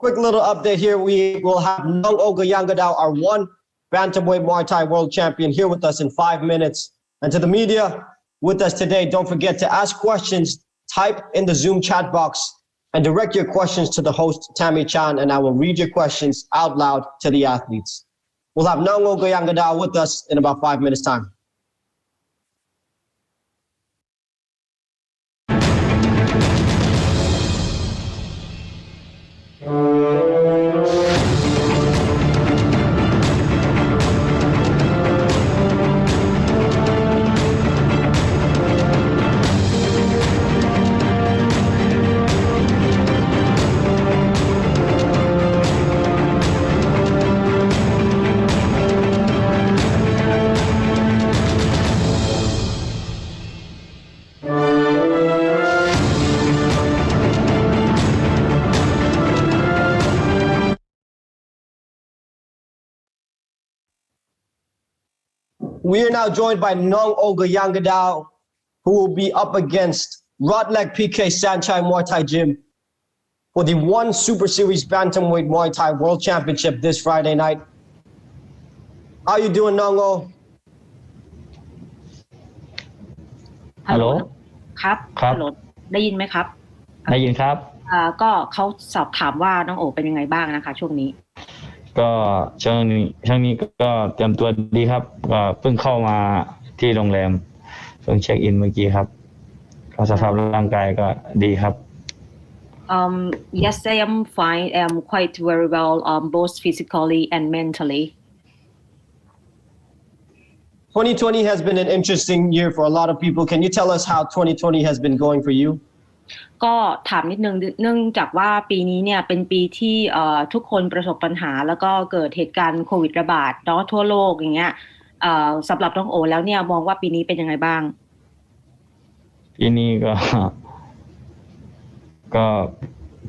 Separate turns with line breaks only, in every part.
Quick little update here. We will have Nong-O Gaiyanghadao, our one Bantamweight Muay Thai World Champion, here with us in 5 minutes. And to the media with us today, don't forget to ask questions, type in the Zoom chat box, and direct your questions to the host, Tammy Chan, and I will read your questions out loud to the athletes. We'll have Nong-O Gaiyanghadao with us in about 5 minutes' time. We are now joined by Nong-O Gaiyanghadao, who will be up against Rodlek PK Saenchai Muaythaigym for the One Super Series Bantamweight Muay Thai World Championship this Friday night. How you doing, Nong-O?
ฮัลโหลครับ
ครับ
ฮัลโหลได้ยินไหมครับ
ได้ยินครับ
ก็เขาสอบถามว่าน้องโอเป็นยังไงบ้างนะคะช่วงนี้
ก็ช่วงนี้ก็เตรียมตัวดีครับก็เพิ่งเข้ามาที่โรงแรมเพิ่งเช็คอินเมื่อกี้ครับก็สภาพร่างกายก็ดีครับ
Yes I am fine I am quite very well both physically and mentally
2020 has been an interesting year for a lot of people. Can you tell us how 2020 has been going for you?
ก็ถามนิดนึงเนื่องจากว่าปีนี้เนี่ยเป็นปีที่ทุกคนประสบปัญหาแล้วก็เกิดเหตุการณ์โควิดระบาดเนาะทั่วโลกอย่างเงี้ยสำหรับน้องโอแล้วเนี่ยมองว่าปีนี้เป็นยังไงบ้าง
ปีนี้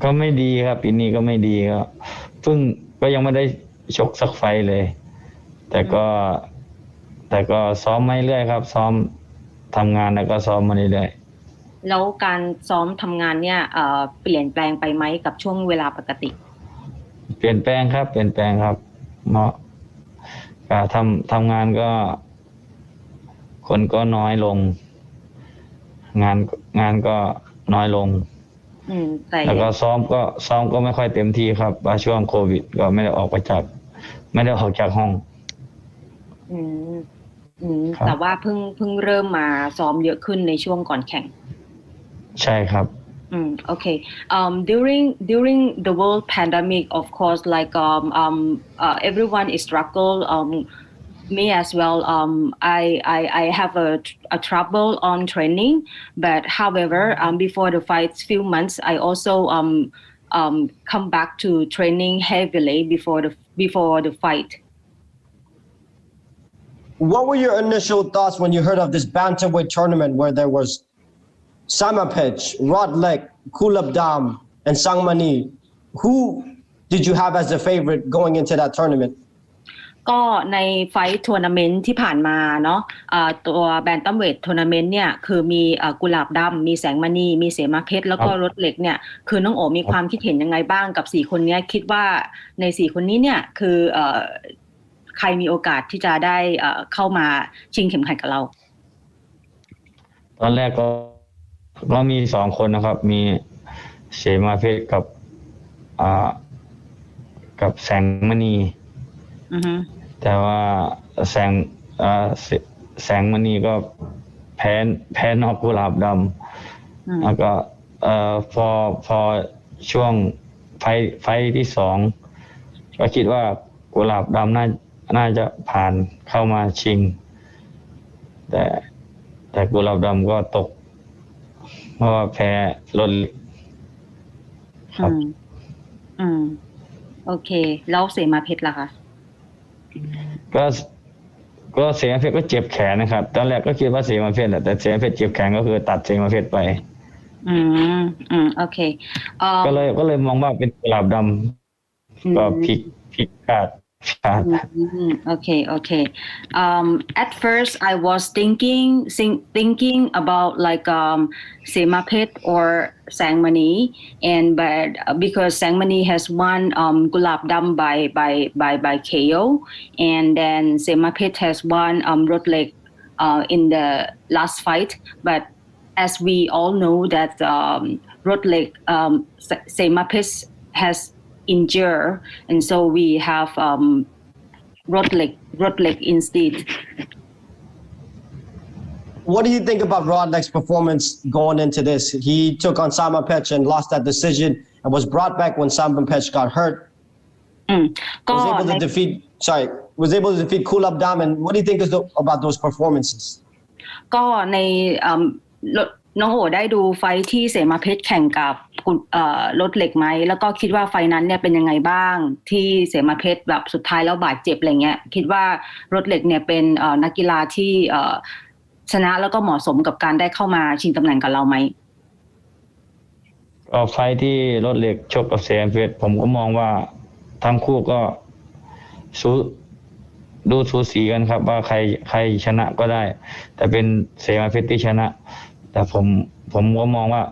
ก็ไม่ดีครับปีนี้ก็ไม่ดีก็ยังไม่ได้ชกสักไฟเลยแต่ก็ซ้อมมาเรื่อยครับซ้อมทำงานแล้วก็ซ้อมมาเรื่อย
แล้วการซ้อมทำงานเนี่ยเปลี่ยนแปลงไปไหมกับช่วงเวลาปกติ
เปลี่ยนแปลงครับเนาะทำงานก็คนก็น้อยลงงานก็น้อยลงแล้วก็ซ้อมก็ไม่ค่อยเต็มที่ครับช่วงโควิดก็ไม่ได้ออกจากห้อง
แต่ว่าเพิ่งเริ่มมาซ้อมเยอะขึ้นในช่วงก่อนแข่ง
ใช่ครับ
Okay. During the world pandemic, of course, like everyone is struggle. Me as well. I have a trouble on training, but however, before the fight, few months, I also come back to training heavily before the fight.
What were your initial thoughts when you heard of this bantamweight tournament where there was Samapech, Rodlek, Kulabdam, and Sangmani? Who did you have as a favorite going into that tournament?
ก็ในไฟท์ทัวร์นาเมนต์ที่ผ่านมาเนาะตัวแบนตัมเวททัวร์นาเมนต์เนี่ยคือมีกุหลาบดำมีแสงมณีมีเสมาเพชรแล้วก็รถเหล็กเนี่ยคือน้องโอมีความคิดเห็นยังไงบ้างกับ4คนนี้คิดว่าใน4คนนี้เนี่ยคือใครมีโอกาสที่จะได้เข้ามาชิงเข็มขัดกับเรา
ตอนแรกก็มี2คนนะครับมีเสมาเพชรกับแสงมณีแต่ว่าแสงมณีก็แพ้นอกกุหลาบดำแล้วก็พอช่วงไฟที่2ก็คิดว่ากุหลาบดำน่าจะผ่านเข้ามาชิงแต่กุหลาบดำก็ตกเพราะว่าแพ้รถครับ
โอเคแล้วเสมาเพชรล่ะคะ
ก็เสมาเพชรก็เจ็บแขนนะครับตอนแรกก็คิดว่าเสมาเพชรแต่เสมาเพชรเจ็บแขนก็คือตัดเสมาเพชรไป
โอเค
ก็เลยมองว่าเป็นกุหลาบดำก็พลิก
Okay. At first, I was thinking about like Semapet or Sangmani, and but because Sangmani has won Gulab Dam by KO, and then Semapet has won Rodlek in the last fight. But as we all know that Rodlek Semapet has injured, and so we have Rodlek instead.
What do you think about Rodlek's performance going into this? He took on Saenchai and lost that decision and was brought back when Saenchai got hurt. Was able to defeat Kulab Dam. And what do you think about those performances?
ก็ในน้องโอได้ดูไฟที่เสมาเพชรแข่งกับรถเหล็กไหมแล้วก็คิดว่าไฟนั้นเนี่ยเป็นยังไงบ้างที่เสมาเพชรแบบสุดท้ายแล้วบาดเจ็บอะไรเงี้ยคิดว่ารถเหล็กเนี่ยเป็นนักกีฬาที่ชนะแล้วก็เหมาะสมกับการได้เข้ามาชิงตำแหน่งกับเราไหม
ไฟที่รถเหล็กชกกับเสมาเพชรผมก็มองว่าทั้งคู่ก็ดูสูสีกันครับว่าใครชนะก็ได้แต่เป็นเสมาเพชรที่ชนะแต่ผมก็มองว่า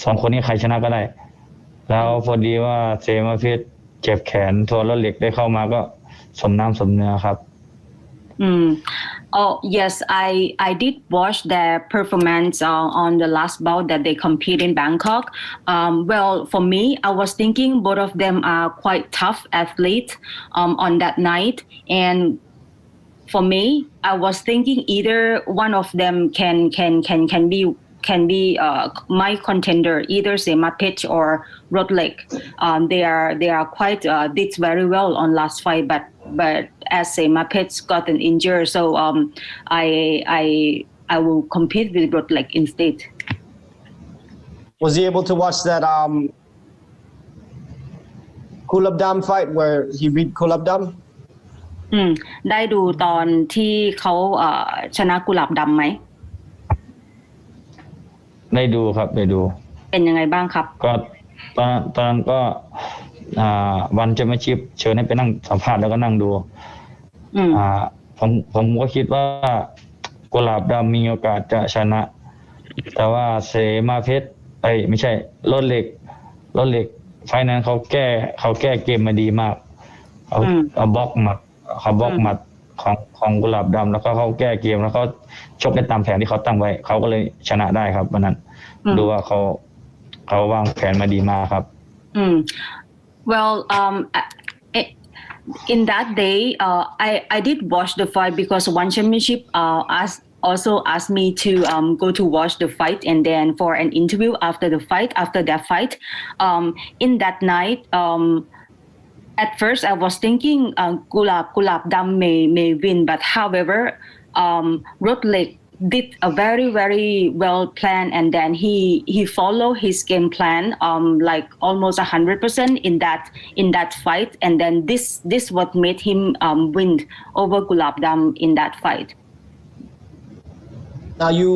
สองคนนี้ใครชนะก็ได้แล้วพอดีว่าเสมาเพชรเจ็บแขนทัวร์รถเหล็กได้เข้ามาก็สมน้ำสมเนื้อครับ
Oh yes, I did watch their performance on the last bout that they compete in Bangkok. Well, for me, I was thinking both of them are quite tough athletes on that night, and for me, I was thinking either one of them can be my contender, either Semapet or Rodlek. They are quite did very well on last fight, but as Semapet got an injury, so I will compete with Rodlek instead.
Was he able to watch that Kulab Dam fight where he beat Kulab Dam?
ได้ดูตอนที่เขาชนะกุหลาบดำไหม
ได้ดูครับได้ดู
เป็นยังไงบ้างครับ
ก็ตอนนั้นก็วันแชมเปี้ยนชิพเชิญให้ไปนั่งสัมภาษณ์แล้วก็นั่งดูผมก็คิดว่ากุหลาบดำมีโอกาสจะชนะแต่ว่าเสมาเพชรไม่ใช่รถเหล็กไฟนั้นเขาแก้เกมมาดีมากเขาบล็อกหมัดของกุหลาบดำแล้วก็เขาแก้เกมแล้วเขาชกได้ตามแผนที่เขาตั้งไว้เขาก็เลยชนะได้ครับวันนั้นดูว่าเขาวางแผนมาดีมากครับ
Well in that day I did watch the fight because One Championship also asked me to go to watch the fight and then for an interview after that fight in that night at first I was thinking Gulab Dam may win, but however Rodlek did a very well planned, and then he followed his game plan like almost 100% in that fight, and then this what made him win over Gulab Dam in that fight.
Now you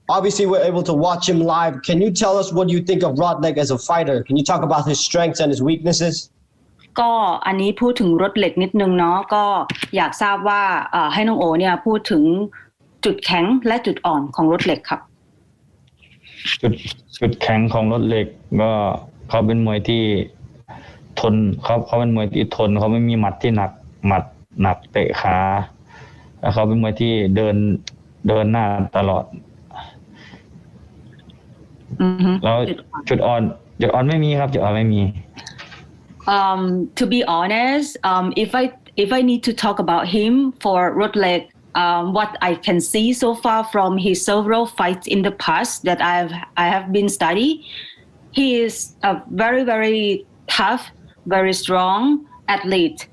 obviously were able to watch him live. Can you tell us what you think of Rodlek as a fighter? Can you talk about his strengths and his weaknesses?
ก็อันนี้พูดถึงรถเหล็กนิดนึงเนาะก็อยากทราบว่าให้น้องโอเนี่ยพูดถึงจุดแข็งและจุดอ่อนของรถเหล็กครับ
จุดแข็งของรถเหล็กก็เขาเป็นมวยที่ทนเขาเป็นมวยที่ทนเขาไม่มีหมัดที่หนักเตะขาแล้วเขาเป็นมวยที่เดินหน้าตลอดแล้วจุดอ่อนไม่มีครับจุดอ่อนไม่มี
To be honest, if I need to talk about him for Rodlek, what I can see so far from his several fights in the past that I have been studying, he is a very tough, very strong athlete.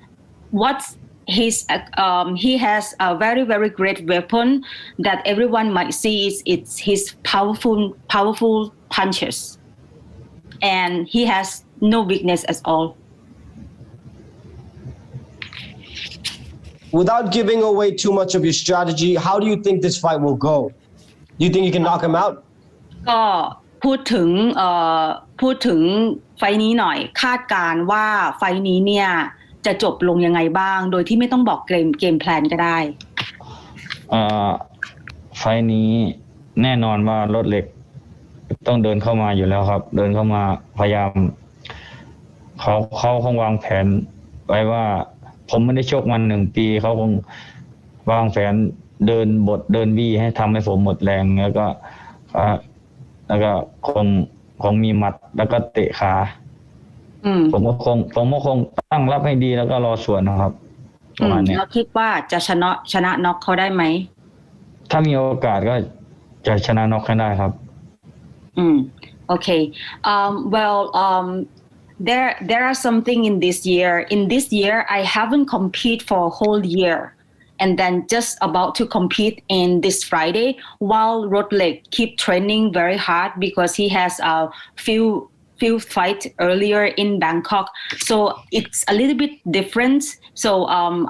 He has a very great weapon that everyone might see it's his powerful punches, and he has no weakness at all.
Without giving away too much of your strategy, how do you think this fight will go? Do you think you can knock him out?
ก็พูดถึงไฟนี้หน่อยคาดการว่าไฟนี้เนี่ย จะจบลงยังไงบ้างโดยที่ไม่ต้องบอกเกมแพลนก็ได้
ไฟนี้แน่นอนว่ารถเหล็กต้องเดินเข้ามาอยู่แล้วครับเดินเข้ามาพยายามเขาคงวางแผนไว้ว่าผมไม่ได้ชกมัน1 ปีเขาคงวางแผนเดินบี้ให้ทำให้ผมหมดแรงแล้วก็คงมีหมัดแล้วก็เตะขาผมก็คงตั้งรับให้ดีแล้วก็รอสวนนะครับประมาณนี้
แล้วคิดว่าจะชนะน็อกเขาได้ไหม
ถ้ามีโอกาสก็จะชนะน็อกให้ได้ครับ
Okay. There are something in this year. In this year, I haven't competed for a whole year, and then just about to compete in this Friday. While Rodlek keep training very hard because he has a few fights earlier in Bangkok, so it's a little bit different. So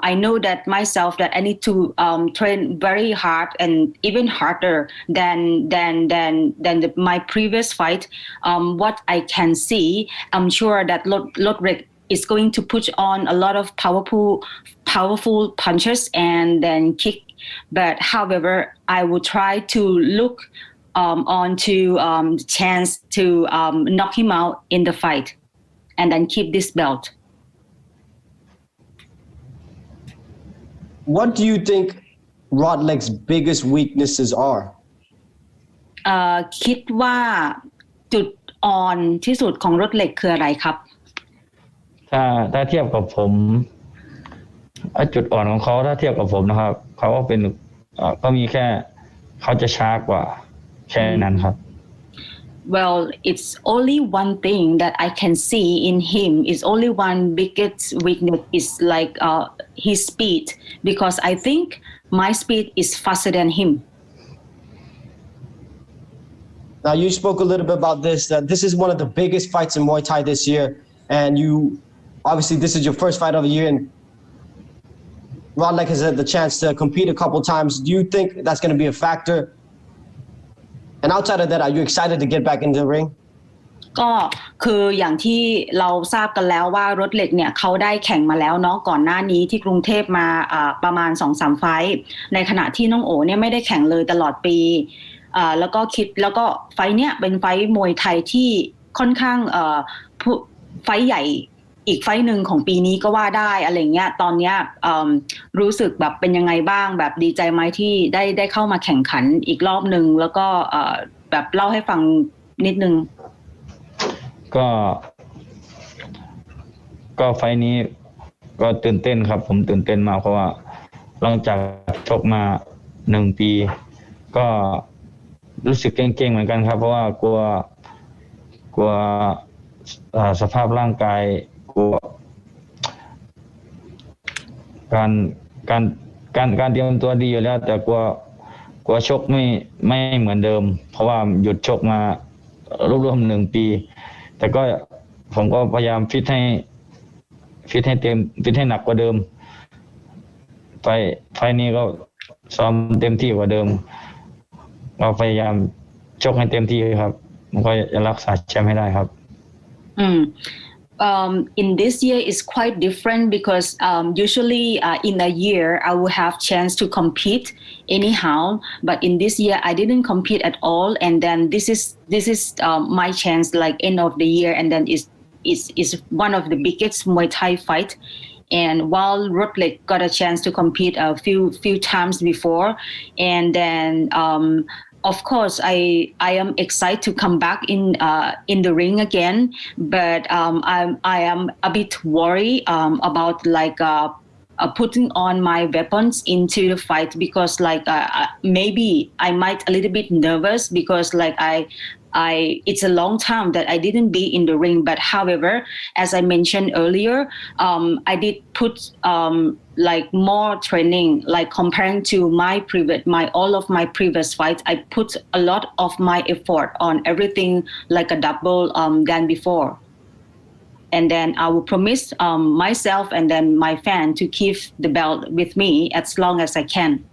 I know that myself that I need to train very hard and even harder than my previous fight. What I can see, I'm sure that Rodlek is going to put on a lot of powerful punches and then kick. But however, I will try to look on to chance to knock him out in the fight and then keep this belt.
What do you think Rodlek's biggest weaknesses are?
คิดว่าจุดอ่อนที่สุดของRodlekคืออะไรครับ
ถ้าเทียบกับผมจุดอ่อนของเขาถ้าเทียบกับผมนะครับเขาก็เป็นก็มีแค่เขาจะช้ากว่าแค่นั้นครับ
Well, it's only one thing that I can see in him. Is only one biggest weakness is like his speed, because I think my speed is faster than him.
Now you spoke a little bit about this. That this is one of the biggest fights in Muay Thai this year, and you obviously this is your first fight of the year, and Rodlek has had the chance to compete a couple times. Do you think that's going to be a factor? And outside of that, are you excited to get back into the ring?
ก็คืออย่างที่เราทราบกันแล้วว่ารถเหล็กเนี่ยเขาได้แข่งมาแล้วเนาะก่อนหน้านี้ที่กรุงเทพมาประมาณ 2-3 ไฟท์ในขณะที่น้องโอเนี่ยไม่ได้แข่งเลยตลอดปีแล้วก็ไฟท์เนี่ยเป็นไฟท์มวยไทยที่ค่อนข้างไฟท์ใหญ่อีกไฟท์หนึ่งของปีนี้ก็ว่าได้อะไรเงี้ยตอนเนี้ยรู้สึกแบบเป็นยังไงบ้างแบบดีใจไหมที่ได้เข้ามาแข่งขันอีกรอบนึงแล้วก็แบบเล่าให้ฟังนิดนึง
ก็ไฟท์นี้ก็ตื่นเต้นครับผมตื่นเต้นมากเพราะว่าหลังจากชกมา1 ปีก็รู้สึกเก่งๆเหมือนกันครับเพราะว่ากลัวสภาพร่างกายกลัวการเตรียมตัวดีอยู่แล้วแต่กลัวชกไม่เหมือนเดิมเพราะว่าหยุดชกมารวม1 ปีแต่ก็ผมก็พยายามฟิตให้เต็มฟิตให้หนักกว่าเดิมไฟนี้ก็ซ้อมเต็มที่กว่าเดิมเราพยายามชกให้เต็มที่ครับมันก็จะรักษาแชมป์ให้ได้ครับ
In this year is quite different because usually in a year I will have chance to compete anyhow, but in this year I didn't compete at all, and then this is my chance like end of the year, and then is one of the biggest Muay Thai fight. And while Rodlek got a chance to compete a few times before, and then of course, I am excited to come back in the ring again, but I am a bit worried about like putting on my weapons into the fight because like maybe I might a little bit nervous because like it's a long time that I didn't be in the ring, but however, as I mentioned earlier, I did put like more training, like comparing to all of my previous fights. I put a lot of my effort on everything like a double than before. And then I will promise myself and then my fan to keep the belt with me as long as I can.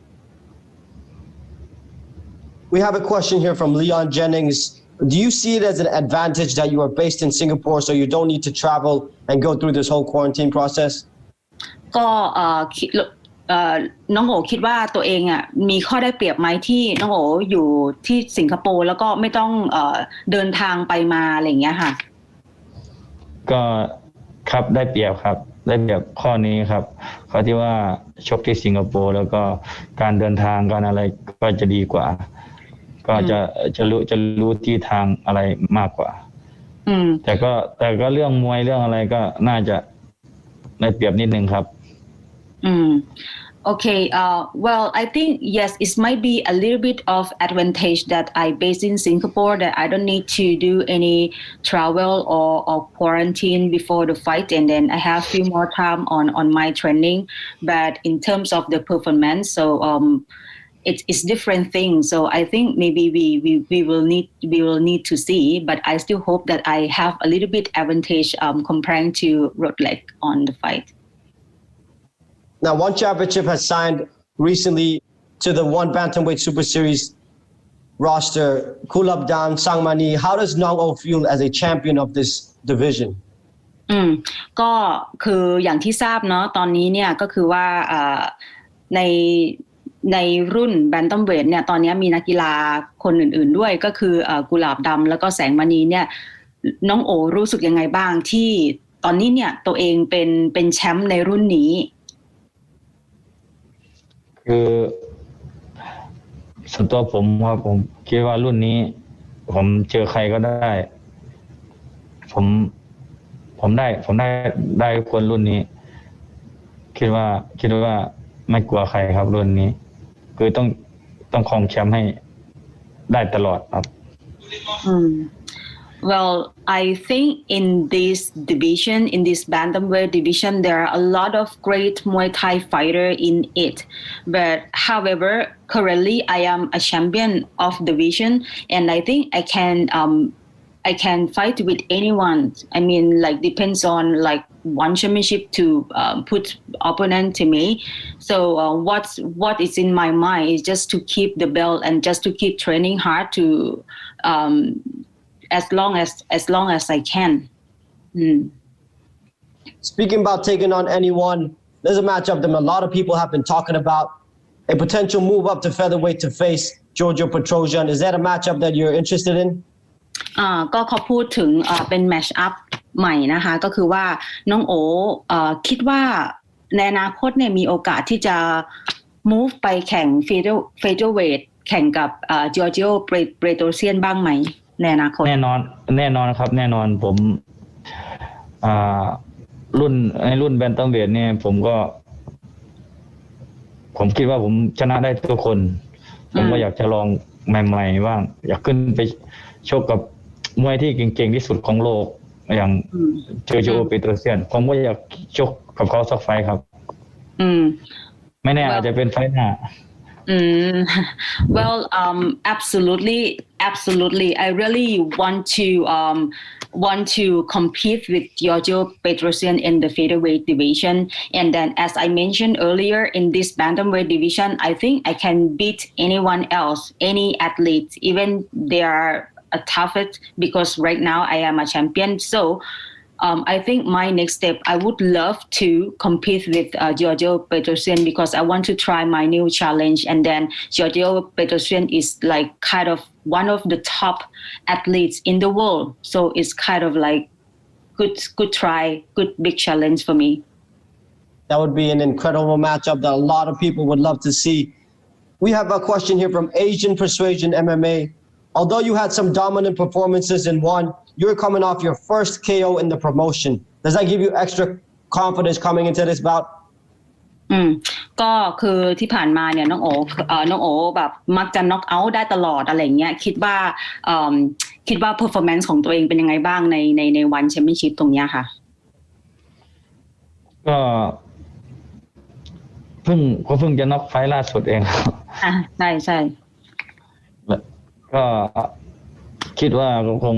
We have a question here from Leon Jennings. Do you see it as an advantage that you are based in Singapore so you don't need to travel and go through this whole quarantine process?
ก็คิดน้องโอคิดว่าตัวเองอ่ะมีข้อได้เปรียบไหมที่น้องโออยู่ที่สิงคโปร์แล้วก็ไม่ต้องเดินทางไปมาอะไรอย่างเงี้ยค่ะ
ก็ครับได้เปรียบครับได้เปรียบข้อนี้ครับข้อที่ว่าชกที่สิงคโปร์แล้วก็การเดินทางการอะไรก็จะดีกว่าก็จะรู้ที่ทางอะไรมากกว่าแต่ก็เรื่องมวยเรื่องอะไรก็น่าจะได้เปรียบนิดนึงครับ
Okay, well, I think, yes, it might be a little bit of advantage that I based in Singapore, that I don't need to do any travel or quarantine before the fight. And then I have few more time on my training. But in terms of the performance, so it's different things. So I think maybe we will need to see, but I still hope that I have a little bit advantage comparing to Rodlek on the fight.
Now, one championship has signed recently to the One Bantamweight Super Series roster. Kulabdan, Sangmani, how does Nong-O feel as a champion of this division?
ก็คืออย่างที่ทราบเนาะตอนนี้เนี่ยก็คือว่าในรุ่นแบนตัมเวทเนี่ยตอนนี้มีนักกีฬาคนอื่นๆด้วยก็คือกุหลาบดำแล้วก็แสงมณีเนี่ยน้องโอรู้สึกยังไงบ้างที่ตอนนี้เนี่ยตัวเองเป็นแชมป์ในรุ่นนี้
คือส่วนตัวผมครับผมคิดว่ารุ่นนี้ผมเจอใครก็ได้ผมได้คนรุ่นนี้คิดว่าไม่กลัวใครครับรุ่นนี้คือต้องครองแชมป์ให้ได้ตลอดครับ
Well, I think in this division, in this bantamweight division, there are a lot of great Muay Thai fighter in it. But however, currently I am a champion of division, and I think I can fight with anyone. I mean, like depends on like one championship to put opponent to me. So what is in my mind is just to keep the belt and just to keep training hard to. As long as I can.
Speaking about taking on anyone, there's a matchup that a lot of people have been talking about. A potential move up to featherweight to face Giorgio Petrosyan. Is that a matchup that you're interested in?
ก็เขาพูดถึงเป็นแมชอัพใหม่นะคะก็คือว่าน้องโอคิดว่าในอนาคตเนี่ยมีโอกาสที่จะ move ไปแข่ง featherweight แข่งกับGiorgio Petrosyan บ้างไหมแน่นอน
ครับแน่นอนผมในรุ่นแบนตัมเวทเนี่ยผมคิดว่าผมชนะได้ทุกคนผมก็อยากจะลองใหม่ๆบ้างอยากขึ้นไปชกกับมวยที่เก่งๆที่สุดของโลกอย่างGiorgio Petrosyanผมก็อยากชกกับเขาสักไฟครับไม่แน่อาจจะเป็นไฟหน้า
Well, absolutely. I really want to compete with Giorgio Petrosyan in the featherweight division. And then, as I mentioned earlier, in this bantamweight division, I think I can beat anyone else, any athlete, even they are a toughest. Because right now I am a champion, so. I think my next step, I would love to compete with Giorgio Petrosyan because I want to try my new challenge. And then Giorgio Petrosyan is like kind of one of the top athletes in the world. So it's kind of like good try, good big challenge for me.
That would be an incredible matchup that a lot of people would love to see. We have a question here from Asian Persuasion MMA. Although you had some dominant performances in one, you're coming off your first KO in the promotion. Does that give you extra confidence coming into this bout?
ก็คือที่ผ่านมาเนี่ยน้องโอแบบมักจะน็อกเอาท์ได้ตลอดอะไรเงี้ยคิดว่า performance ของตัวเองเป็นยังไงบ้างในวันแชมเปี้ยนชิพตรงเนี้ยค่ะ
ก็เพิ่งจะน็อกไฟล์ล่าสุดเอง
ใช่
ก็คิดว่าก็คง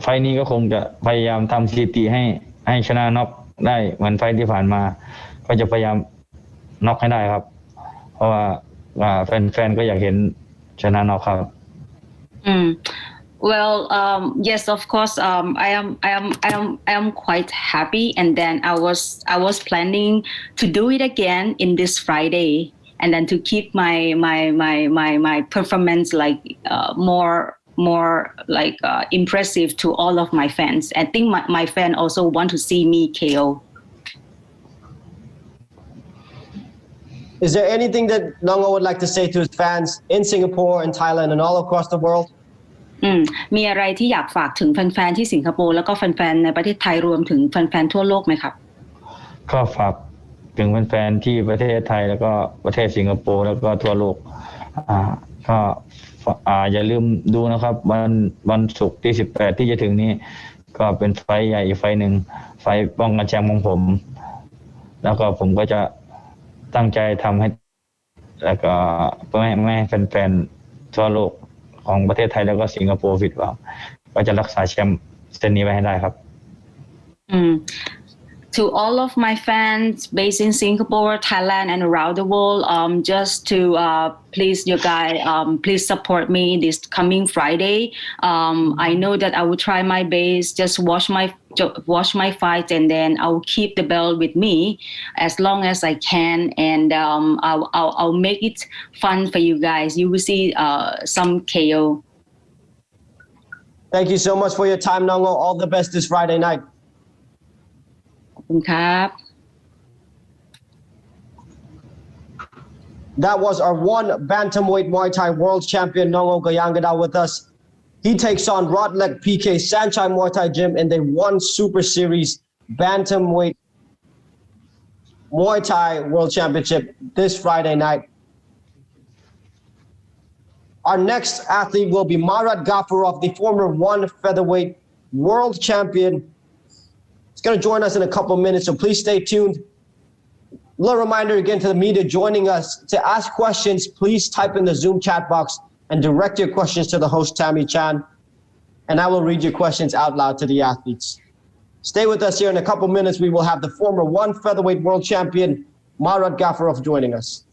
ไฟล์นี้ก็คงจะพยายามทำสถิติให้ชนะน็อกได้เหมือนไฟล์ที่ผ่านมาก็จะพยายามน็อกให้ได้ครับเพราะว่าแฟนๆก็อยากเห็นชนะน็อกครับ
Well, yes, of course. I am quite happy, and then I was planning to do it again in this Friday, and then to keep my performance like more like impressive to all of my fans. I think my fan also want to see me KO.
Is there anything that Nong-O would like to say to his fans in Singapore and Thailand and all across the world?
มีอะไรที่อยากฝากถึงแฟนๆที่สิงคโปร์แล้วก็แฟนๆในประเทศไทยรวมถึงแฟนๆทั่วโลกไหมครับ
ก็ฝากถึงแฟนๆที่ประเทศไทยแล้วก็ประเทศสิงคโปร์แล้วก็ทั่วโลกก็อย่าลืมดูนะครับวันศุกร์ที่18ที่จะถึงนี้ก็เป็นไฟท์ใหญ่อีกไฟท์หนึ่งไฟท์ป้องกันแชมป์ของผมแล้วก็ผมก็จะตั้งใจทำให้แล้วก็ไม่ให้แฟนๆทั่วโลกของประเทศไทยแล้วก็สิงคโปร์ผิดหวังก็จะรักษาแชมป์เส้นนี้ไว้ให้ได้ครับ
To all of my fans based in Singapore, Thailand, and around the world, just to please you guys, please support me this coming Friday. I know that I will try my best, just watch my fight, and then I will keep the belt with me as long as I can, and I'll make it fun for you guys. You will see some KO.
Thank you so much for your time, Nong-O. All the best this Friday night. That was our one Bantamweight Muay Thai World Champion Nong-O Gaiyanghadao with us. He takes on Rodlek PK Saenchai Muaythaigym in the one Super Series Bantamweight Muay Thai World Championship this Friday night. Our next athlete will be Marat Gafurov, the former one Featherweight World Champion. He's going to join us in a couple of minutes, so please stay tuned. Little reminder again to the media joining us, to ask questions, please type in the Zoom chat box and direct your questions to the host, Tammy Chan, and I will read your questions out loud to the athletes. Stay with us here. In a couple of minutes, we will have the former one Featherweight World Champion, Marat Gafurov, joining us.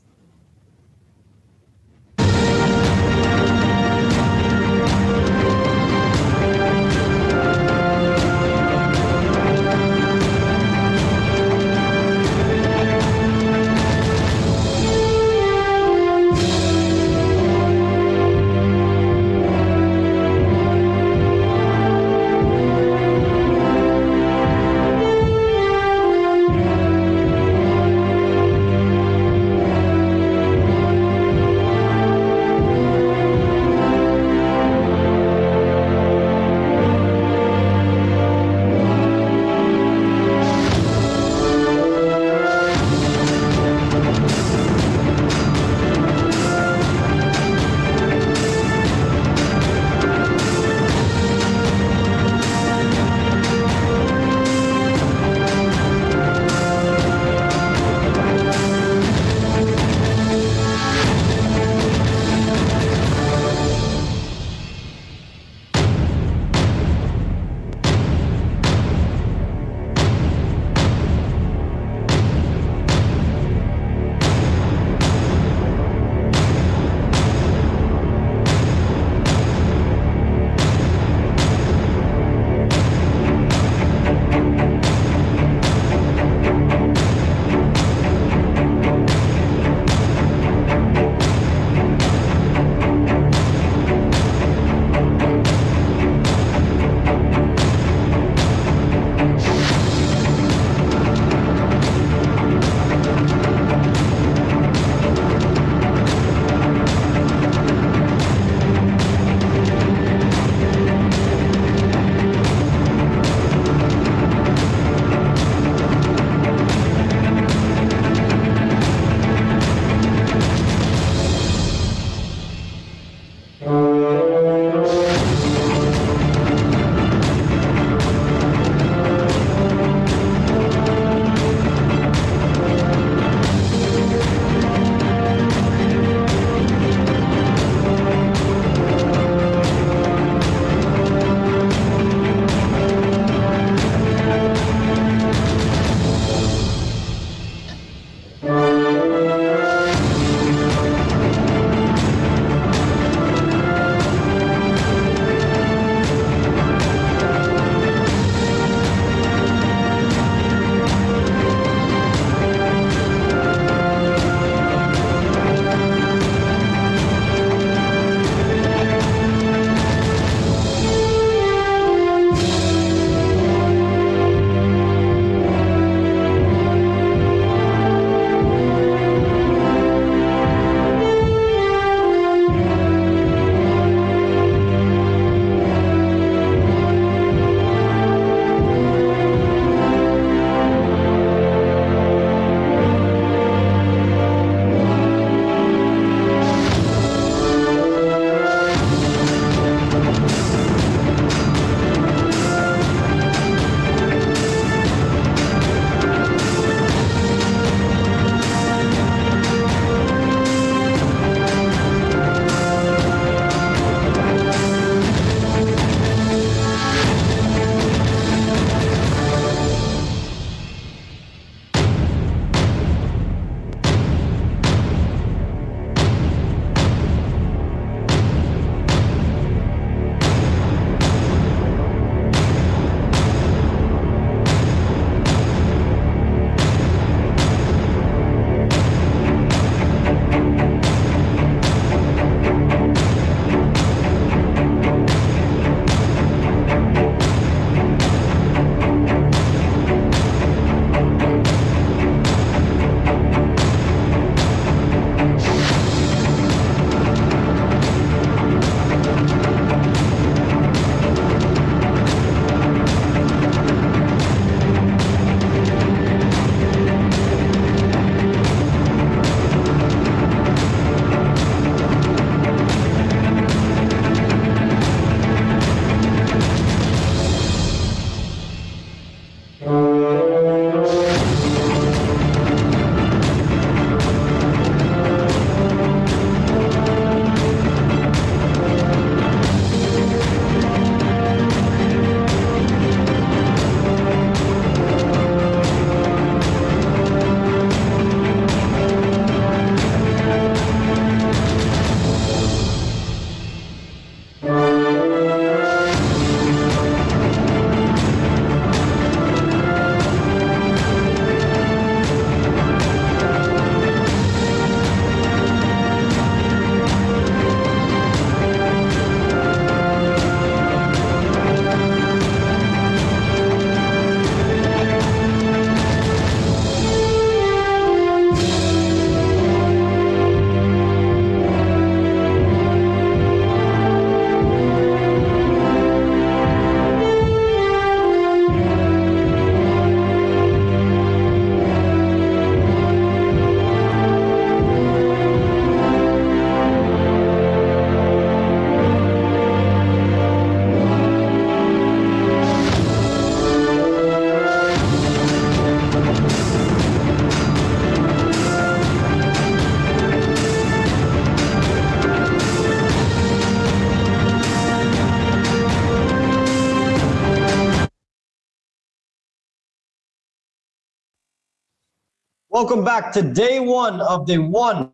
Welcome back to day one of the One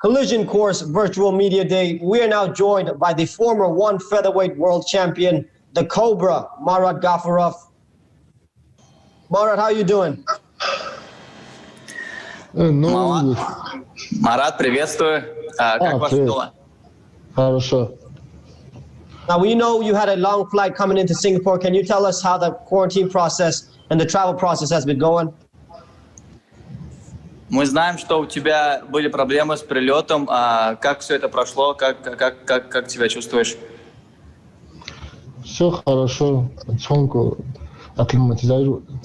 Collision Course Virtual Media Day. We are now joined by the former One Featherweight World Champion, the Cobra, Marat Gafurov. Marat, how you doing?
Марат, приветствую. Как ваши дела?
Хорошо.
Now, we know you had a long flight coming into Singapore. Can you tell us how the quarantine process and the travel process has been going?
Мы знаем, что у тебя были проблемы с прилетом. Как все это прошло? Как себя чувствуешь?
Все хорошо. Потихоньку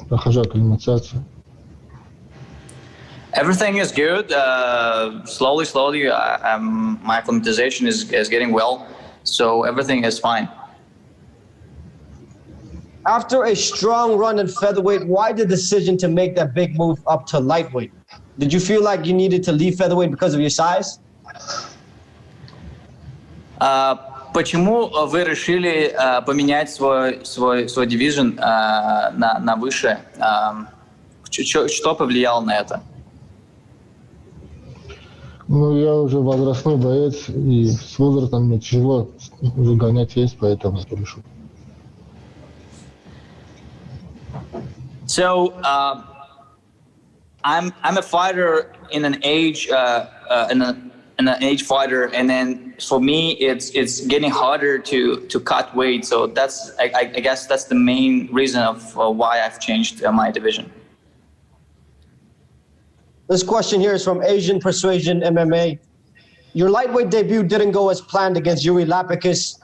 прохожу акклиматизацию.
Everything is good. Slowly, my acclimatization is getting well, so everything is fine.
After a strong run in featherweight, why the decision to make that big move up to lightweight? Did you feel like you needed to leave featherweight because of your size?
Почему вы решили поменять свой division на выше? Что повлияло на это?
Ну, я уже возрастной боец, и с возрастом мне тяжело уже гонять вес, поэтому решил.
So, I'm a fighter in an age an age fighter, and then for me it's getting harder to cut weight. So that's I guess that's the main reason of why I've changed my division.
This question here is from Asian Persuasion MMA. Your lightweight debut didn't go as planned against Yuri Lapicus.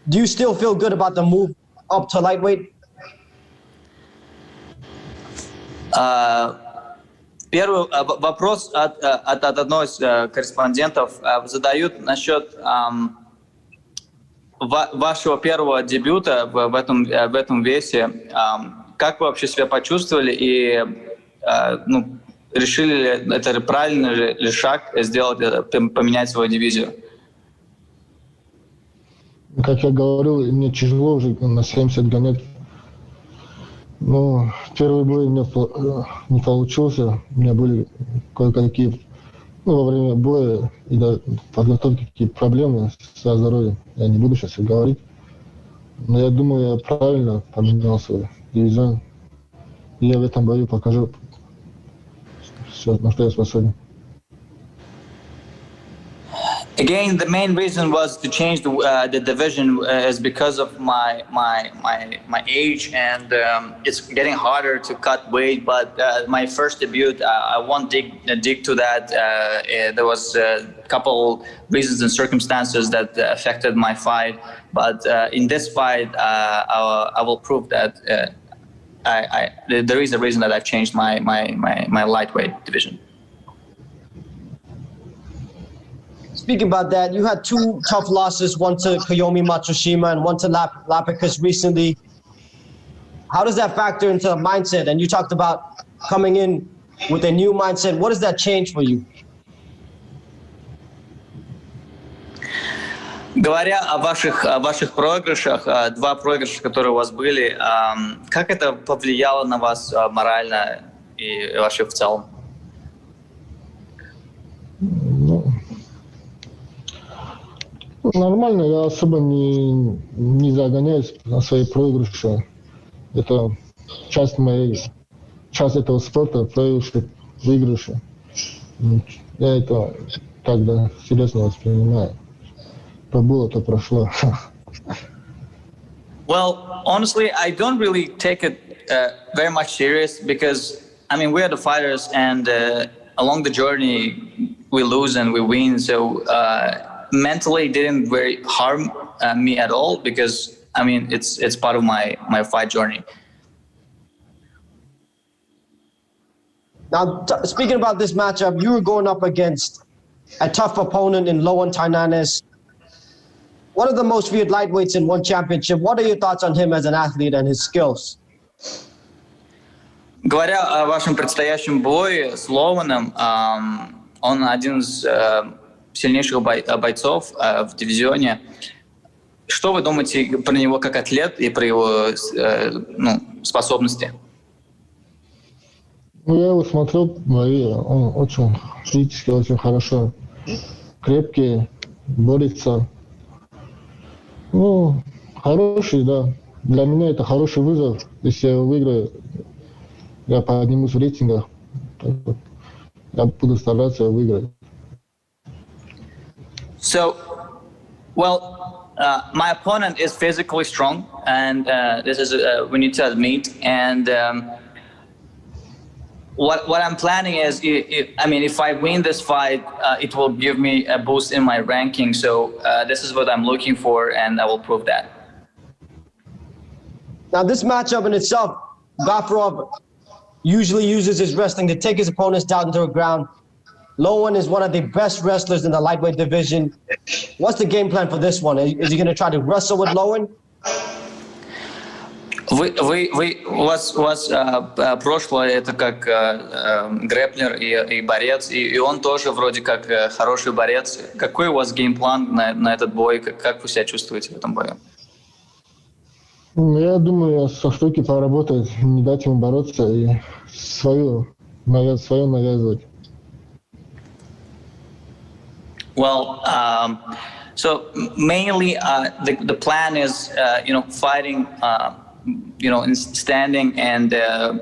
Do you still feel good about the move up to lightweight?
Первый вопрос от одного из корреспондентов задают насчет вашего первого дебюта в этом весе. Как вы вообще себя почувствовали и решили ли это правильный ли шаг сделать, поменять свою дивизию?
Как я говорил, мне тяжело уже на 70 гонять. Ну, первый бой у меня не получился. У меня были кое-какие, во время боя и до подготовки какие-то проблемы со здоровьем. Я не буду сейчас их говорить. Но я думаю, я правильно поменял свой дивизион. И я в этом бою покажу все, на что я способен.
Again, the main reason was to change the division is because of my age, and it's getting harder to cut weight. But my first debut, I won't dig to that. There was a couple reasons and circumstances that affected my fight. But in this fight, I will prove that there is a reason that I've changed my lightweight division.
Speaking about that, you had two tough losses, one to Kiyomi Matsushima and one to Lapicus recently. How does that factor into the mindset? And you talked about coming in with a new mindset. What does that change for you?
Говоря о ваших проигрышах, два проигрыша, которые у вас были, как это повлияло на вас морально и вообще в целом?
Нормально, я особо не загоняюсь на свои проигрыши. Это часть этого спорта, проигрыши, выигрыши. Я это тогда серьезно воспринимаю. То было, то прошло.
Well, honestly, I don't really take it very much serious because, I mean, we are the fighters, and along the journey, we lose and we win. So mentally, it didn't very harm me at all because, I mean, it's part of my fight journey.
Now, speaking about this matchup, you were going up against a tough opponent in Lowen Tynanes. One of the most feared lightweights in one championship. What are your thoughts on him as an athlete and his skills?
Говоря о вашем предстоящем бое с Лоуэном, он один из сильнейших бойцов в дивизионе. Что вы думаете про него как атлет и про его способности?
Ну, я его смотрел, бои, он очень физически, очень хорошо. Крепкий, борется. Ну, хороший, да. Для меня это хороший вызов. Если я его выиграю, я поднимусь в рейтингах. Я буду стараться выиграть.
So, well, my opponent is physically strong, and this is when you tell meet. And what I'm planning is, if I win this fight, it will give me a boost in my ranking. So this is what I'm looking for, and I will prove that.
Now, this matchup in itself, Gafurov usually uses his wrestling to take his opponents down to the ground. Lowen is one of the best wrestlers in the lightweight division. What's the game plan for this one? Is he going to try to wrestle with Lowen?
У вас прошлое это как грэплер и борец, и он тоже вроде как хороший борец. Какой у вас геймплан на этот бой? Как вы себя чувствуете в этом бою?
Я думаю, со Стойки поработать, не дать ему бороться и свое навязывать.
Well, so mainly the plan is, fighting, standing and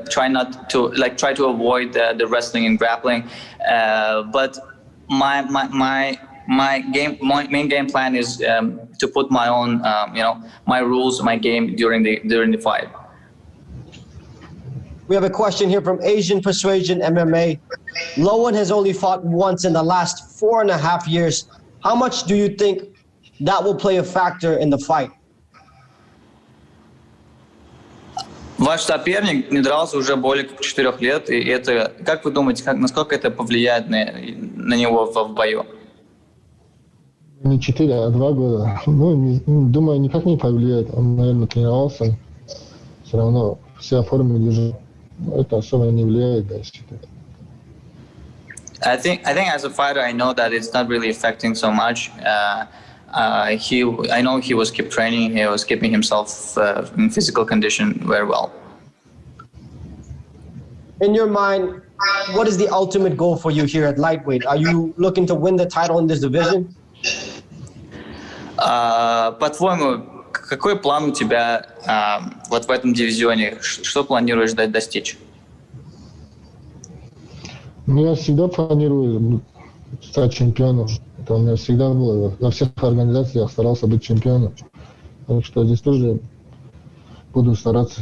try to avoid the wrestling and grappling. But my main game plan is to put my own, my rules, my game during the fight.
We have a question here from Asian Persuasion MMA. Lowen has only fought once in the last 4.5 years. How much do you think that will play a factor in the fight?
Ваш соперник не дрался уже более 4 лет, и это, как вы думаете, насколько это повлияет на него в бою?
Не 4, а 2 года. Думаю, никак не повлияет. Он, наверное, тренировался. Все равно все формы держит. Это особо не влияет, да, считаю.
I think as a fighter, I know that it's not really affecting so much. I know he was keep training. He was keeping himself in physical condition very well.
In your mind, what is the ultimate goal for you here at lightweight? Are you looking to win the title in this division?
По-твоему, какой план у тебя вот в этом дивизионе? Что планируешь достичь?
Я всегда планирую стать чемпионом. Это у меня всегда было. Во всех организациях старался быть чемпионом. Так что здесь тоже буду стараться.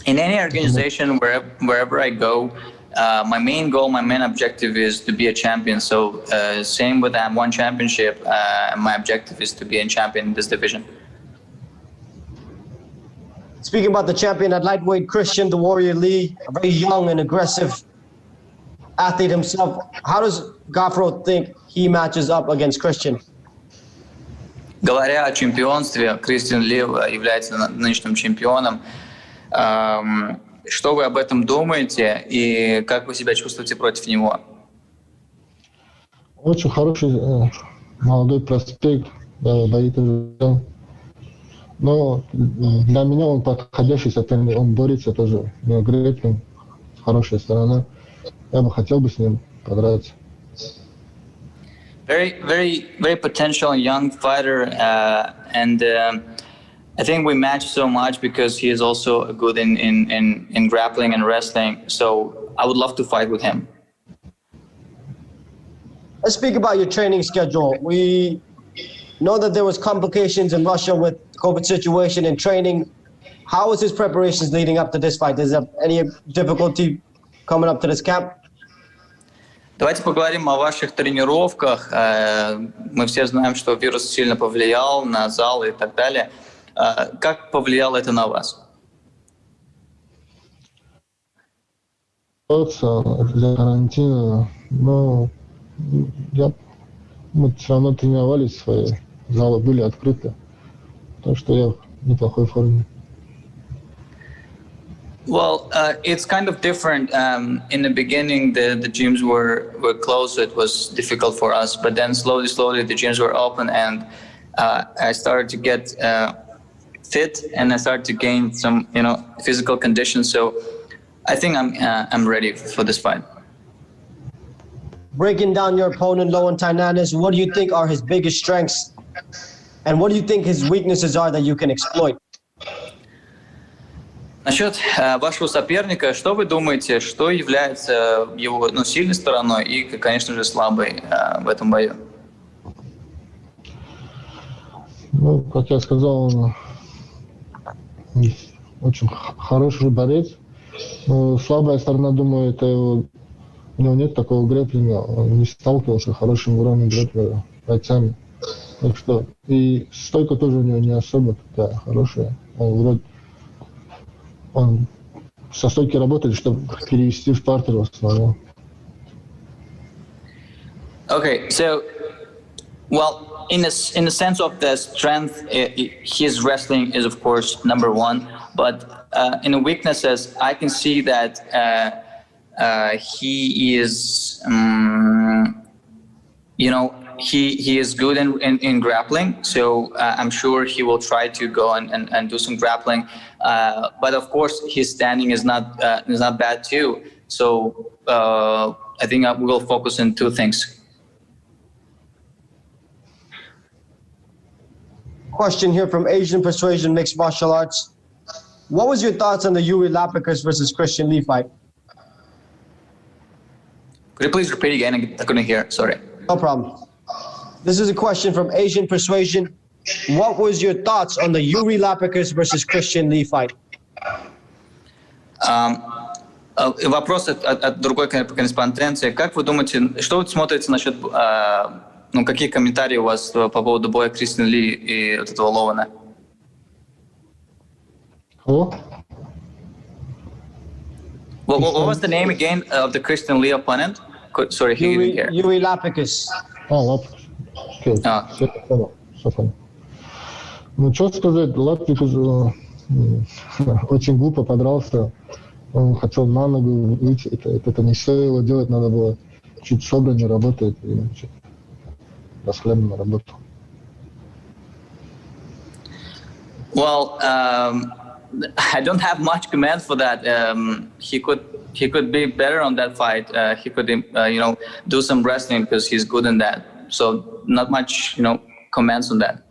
In any organization, wherever I go, my main goal, my main objective is to be a champion. So same with that one championship, my objective is to be a champion in this division.
Speaking about the champion at lightweight, Christian the Warrior Lee, a very young and aggressive athlete himself. How does Gafurov think he matches up against Christian?
Говоря о чемпионстве, Кристиан Ли является нынешним чемпионом. Что вы об этом думаете и как вы себя чувствуете против него?
Очень хороший молодой проспект, боит уже. Но для меня он подходящий соперник, он борется тоже. У него грэплинг, хорошая сторона. Я бы хотел бы с ним подраться.
Very, very, very potential young fighter, and I think we match so much because he is also good in grappling and wrestling. So I would love to fight with him.
Let's speak about your training schedule. We know that there was complications in Russia with the COVID situation and training. How was his preparations leading up to this fight? Is there any difficulty coming up to this camp?
Давайте поговорим о ваших тренировках. Мы все знаем, что вирус сильно повлиял на зал и так далее. Как повлияло это на вас?
Для карантина, но мы все равно тренировались, свои залы были открыты. Так что я в неплохой форме.
Well, it's kind of different. In the beginning, the gyms were closed, so it was difficult for us. But then slowly, the gyms were open, and I started to get fit, and I started to gain some, physical conditions. So I think I'm ready for this fight.
Breaking down your opponent, Lowen Tynanes, what do you think are his biggest strengths? And what do you think his weaknesses are that you can exploit?
Насчет вашего соперника, что вы думаете, что является его сильной стороной и, конечно же, слабой в этом бою?
Ну, как я сказал, он очень хороший борец. Но слабая сторона, думаю, это его, у него нет такого грэпплинга, он не сталкивался с хорошим уровнем грэпплинга бойцами. Так что и стойка тоже у него не особо такая хорошая. Он со стойки работает, чтобы перевести в партер в основном.
Okay, so, well, in the sense of the strength, his wrestling is of course number one. But in the weaknesses, I can see that he is, he is good in grappling. So I'm sure he will try to go and do some grappling. But of course, his standing is not bad too. So I think we will focus on two things.
Question here from Asian Persuasion Mixed Martial Arts. What was your thoughts on the Yuri Lapicus versus Christian Lee fight?
Could you please repeat again? I couldn't hear. Sorry.
No problem. This is a question from Asian Persuasion. What was your thoughts on the Yuri Lapicus versus Christian Lee fight?
Вопрос от другой корреспонденции. Как вы думаете, что вы смотрите насчет, какие комментарии у вас по поводу боя Кристиан Ли и вот этого Ловена?
Кого?
What was the name again of the Christian Lee opponent? Sorry, he didn't hear.
Yuri Lapicus.
Лапикус. Окей, все понял. Ну, что сказать, Лапикус очень глупо подрался. Он хотел на ногу выйти, это не стоило делать, надо было чуть собраннее работать и расхлябанно работал.
Well, I don't have much comment for that. He could be better on that fight. He could, do some wrestling because he's good in that. So not much, comments on that.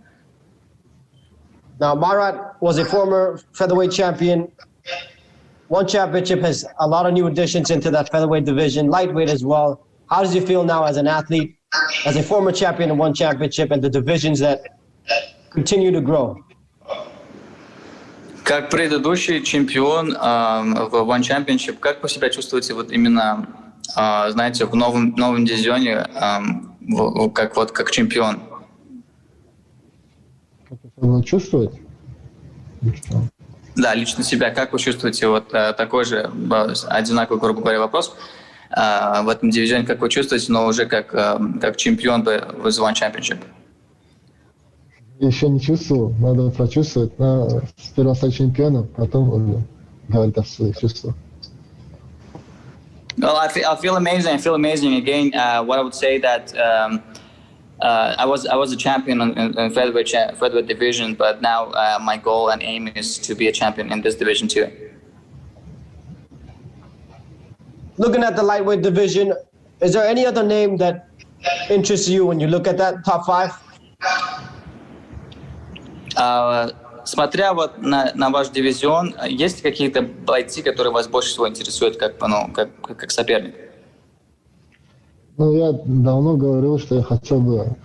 Now, Marat was a former featherweight champion. One championship, has a lot of new additions into that featherweight division, lightweight as well. How does he feel now as an athlete, as a former champion in one championship, and the divisions that continue to grow?
Как предыдущий чемпион в One Championship, как вы себя чувствуете вот именно, знаете, в новом дивизионе, как чемпион?
Как его чувствовать?
Да, лично себя. Как вы чувствуете вот такой же одинаковый, грубо говоря, вопрос в этом дивизионе, как вы чувствуете, но уже как чемпион в One Championship?
Еще не чувствовал, надо прочувствовать. Надо сперва стать чемпионом, потом говорить о своих чувствах.
Well, I feel amazing. I feel amazing. Again, what I would say that I was a champion in featherweight division, but now my goal and aim is to be a champion in this division too.
Looking at the lightweight division, is there any other name that interests you when you look at that top five?
Смотря вот на ваш дивизион, есть ли какие-то бойцы, которые вас больше всего интересуют как соперник?
Ну, я давно говорил, что я хотел бы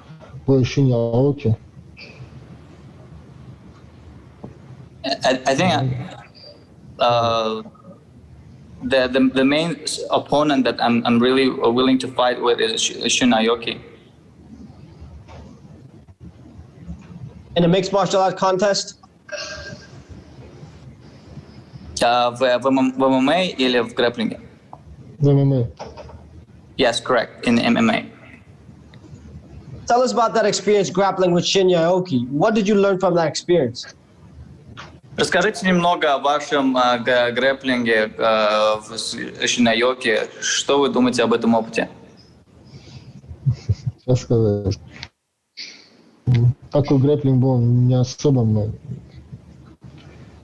бой Шиня Аоки.
I think the main opponent that I'm really willing to fight with is Shin Aoki.
In a mixed martial arts contest?
В ММА или в грэпплинге?
В ММА.
Yes, correct, in MMA.
Tell us about that experience grappling with Shinya Aoki. What did you learn from that experience?
Расскажите немного о вашем грэпплинге в Шинайоке. Что вы думаете об этом опыте?
Что сказать? Такой грэпплинг был не особо,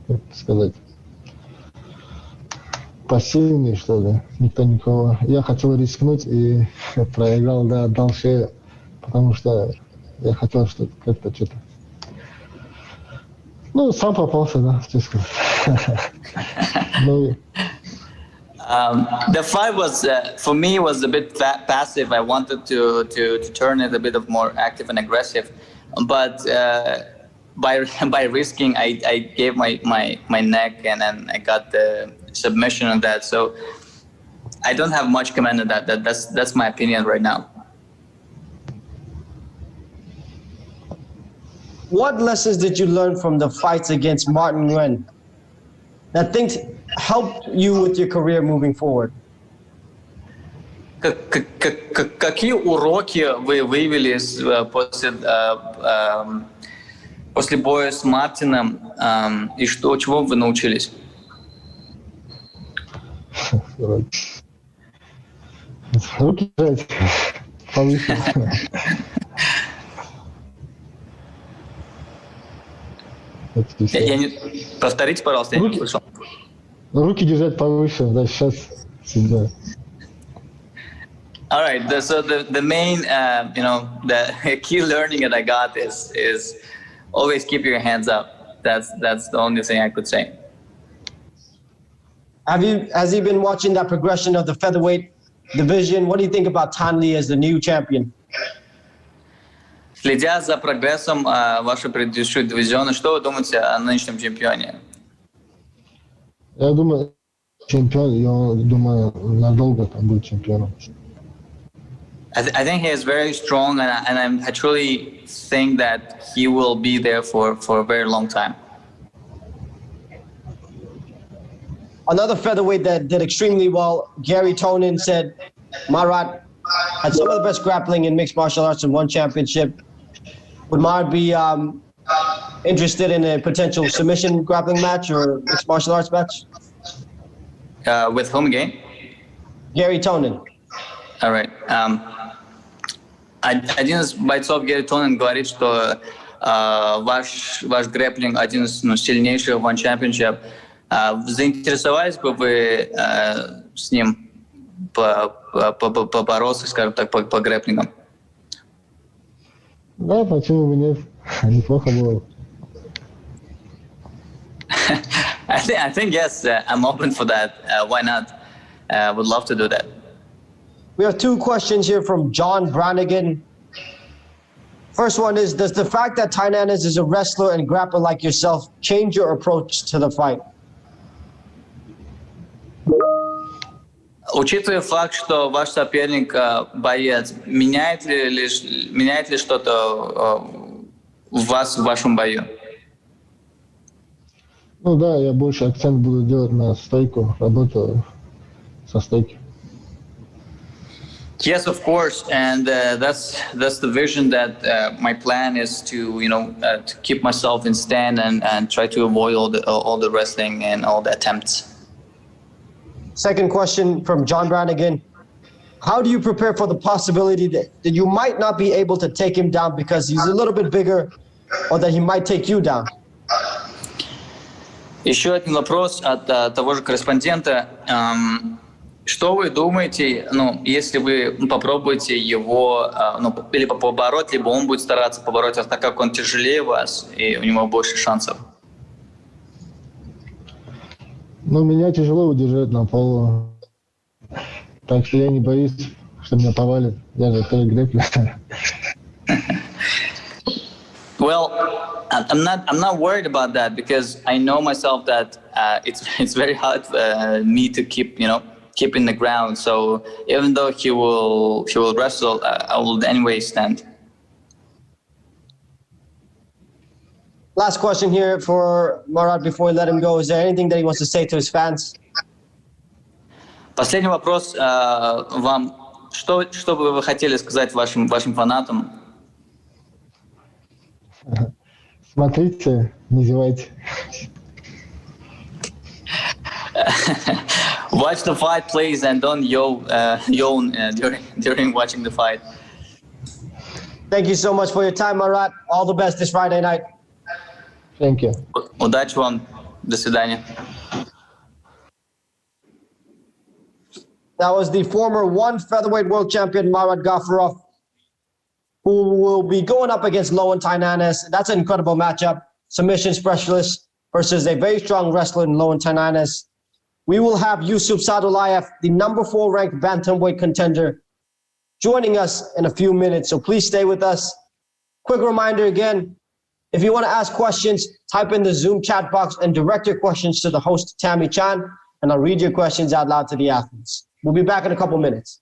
как сказать. посильнее, что ли. Никто никого. Я хотел рискнуть и проиграл, да, отдал шею, потому что я хотел что-то, как-то что-то. Ну, сам попался, да, честно сказать. Ну,
the fight was for me was a bit passive. I wanted to turn it a bit of more active and aggressive, but by risking, I gave my neck and then I got the submission on that. So I don't have much comment on that. That's my opinion right now.
What lessons did you learn from the fights against Martin Nguyen that things helped you with your career moving forward?
Какие уроки вы вывели после боя с Мартином и чего вы научились?
Руки держать повыше.
Повторите, пожалуйста, я не слышал.
Руки держать повыше, да, сейчас всегда.
All right. So the main, the key learning that I got is always keep your hands up. That's the only thing I could say.
Has he been watching that progression of the featherweight division? What do you think about Tanli as the new champion?
Следя за прогрессом вашего предыдущего дивизиона, что вы думаете о нынешнем чемпионе?
Я думаю, чемпион, я думаю, надолго там будет чемпионом.
I think he is very strong, and I truly think that he will be there for a very long time.
Another featherweight that did extremely well, Gary Tonin, said Marat had some of the best grappling in mixed martial arts and won championship. Would Marat be interested in a potential submission grappling match or mixed martial arts match?
With whom again?
Gary Tonin.
All right. Один из бойцов Гэри Тонин говорит, что ваш грэпплинг один из сильнейших в One Championship. Заинтересовались бы вы с ним побороться, скажем так, по грэпплингам?
Да, почему бы нет? Неплохо было.
I think yes, I'm open for that. Why not? Would love to do that.
We have two questions here from John Brannigan. First one is, does the fact that Tynanes is a wrestler and grappler like yourself change your approach to the fight?
Учитывая факт, что ваш соперник боец, меняет ли что-то в вашем бою?
Ну да, я больше акцент буду делать на стойку, работу со стойки.
Yes, of course, and that's the vision that my plan is to to keep myself in stand and try to avoid all the wrestling and all the attempts.
Second question from John Brannigan. How do you prepare for the possibility that you might not be able to take him down because he's a little bit bigger or that he might take you down?
Еще один вопрос от того же корреспондента. Что вы думаете, если вы попробуете его или побороть, либо он будет стараться побороть вас, так как он тяжелее вас и у него больше шансов?
Ну, меня тяжело удержать на полу. Так что я не боюсь, что меня повалит. Я же тоже грэплер.
Well, I'm not worried about that because I know myself that it's very hard for me to keep in the ground. So even though he will wrestle, I will anyway stand.
Last question here for Marat before we let him go. Is there anything that he wants to say to his fans?
Последний вопрос вам. Что бы вы хотели сказать вашим фанатам?
Смотрите, не зевайте.
Watch the fight, please, and don't yawn during watching the fight.
Thank you so much for your time, Marat. All the best this Friday night.
Thank you.
Удачи вам. До свидания.
That was the former one featherweight world champion Marat Gafurov, who will be going up against Lowen Tynanes. That's an incredible matchup. Submission specialist versus a very strong wrestler in Lowen Tynanes. We will have Yasup Saadulaev, the number 4 ranked bantamweight contender, joining us in a few minutes. So please stay with us. Quick reminder again, if you want to ask questions, type in the Zoom chat box and direct your questions to the host, Tammy Chan, and I'll read your questions out loud to the athletes. We'll be back in a couple minutes.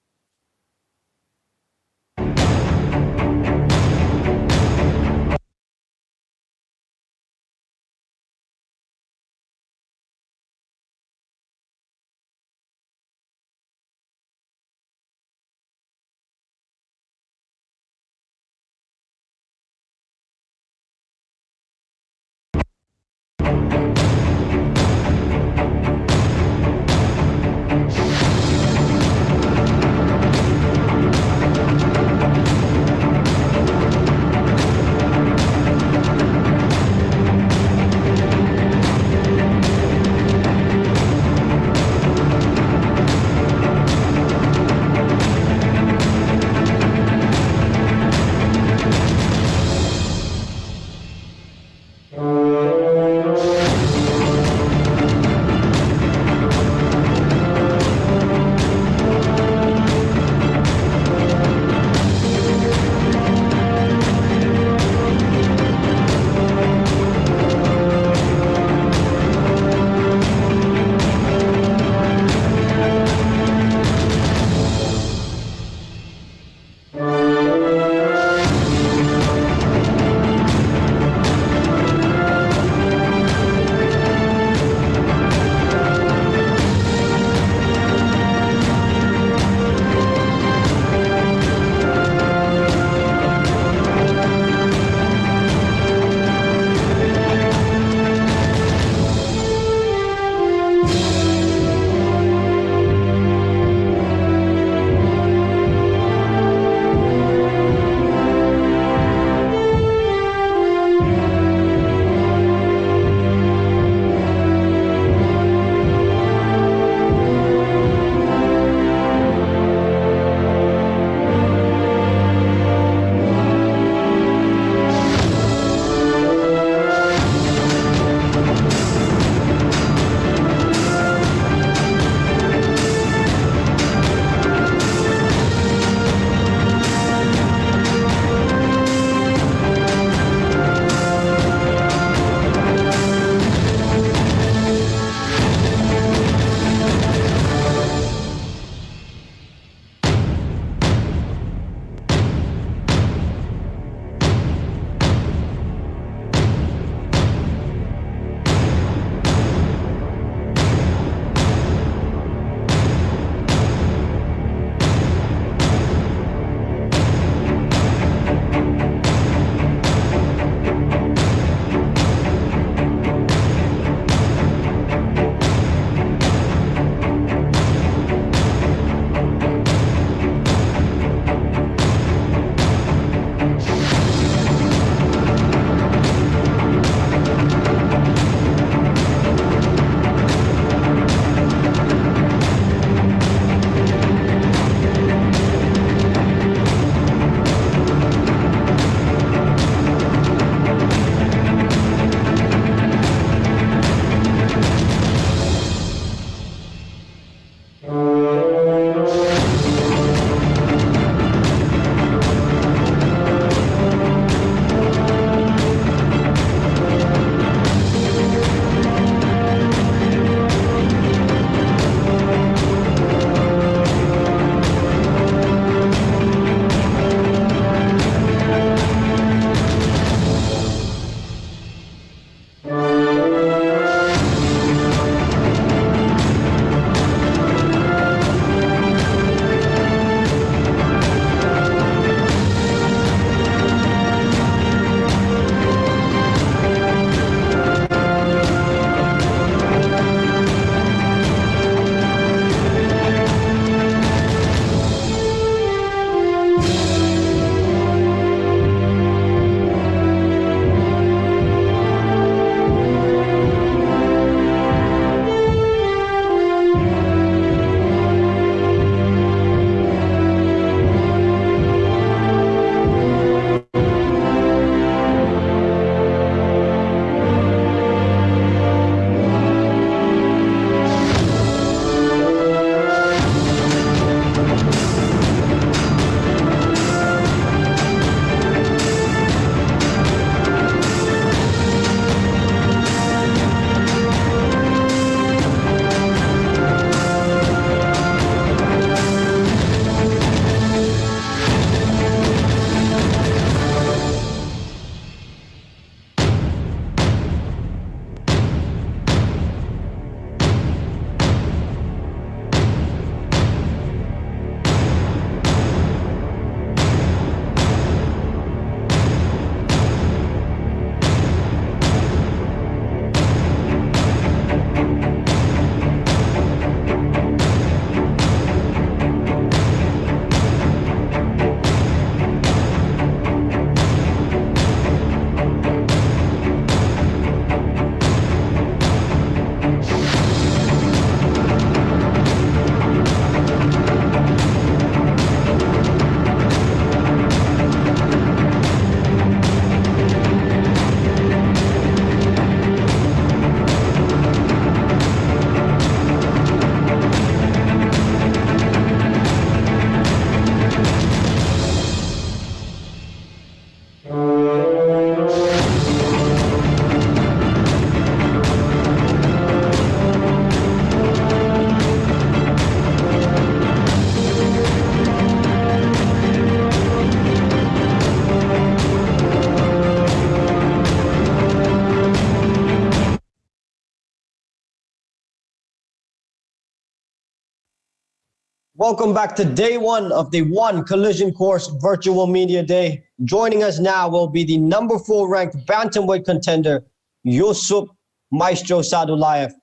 Welcome back to day one of the One Collision Course Virtual Media Day. Joining us now will be the number 4 ranked bantamweight contender, Yasup Maestro Saadulaev.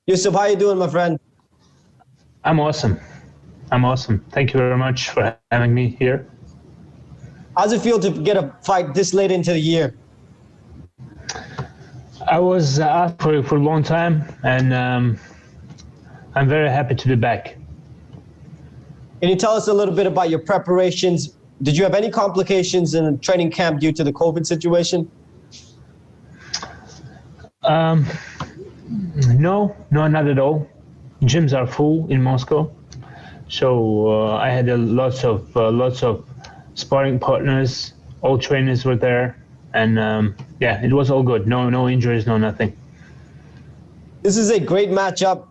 Yasup, how you doing, my friend?
I'm awesome. Thank you very much for having me here.
How's it feel to get a fight this late into the year?
I was out for a long time, and I'm very happy to be back.
Can you tell us a little bit about your preparations? Did you have any complications in training camp due to the COVID situation?
No, not at all. Gyms are full in Moscow, so I had lots of sparring partners. All trainers were there, and it was all good. No injuries, no nothing.
This is a great matchup.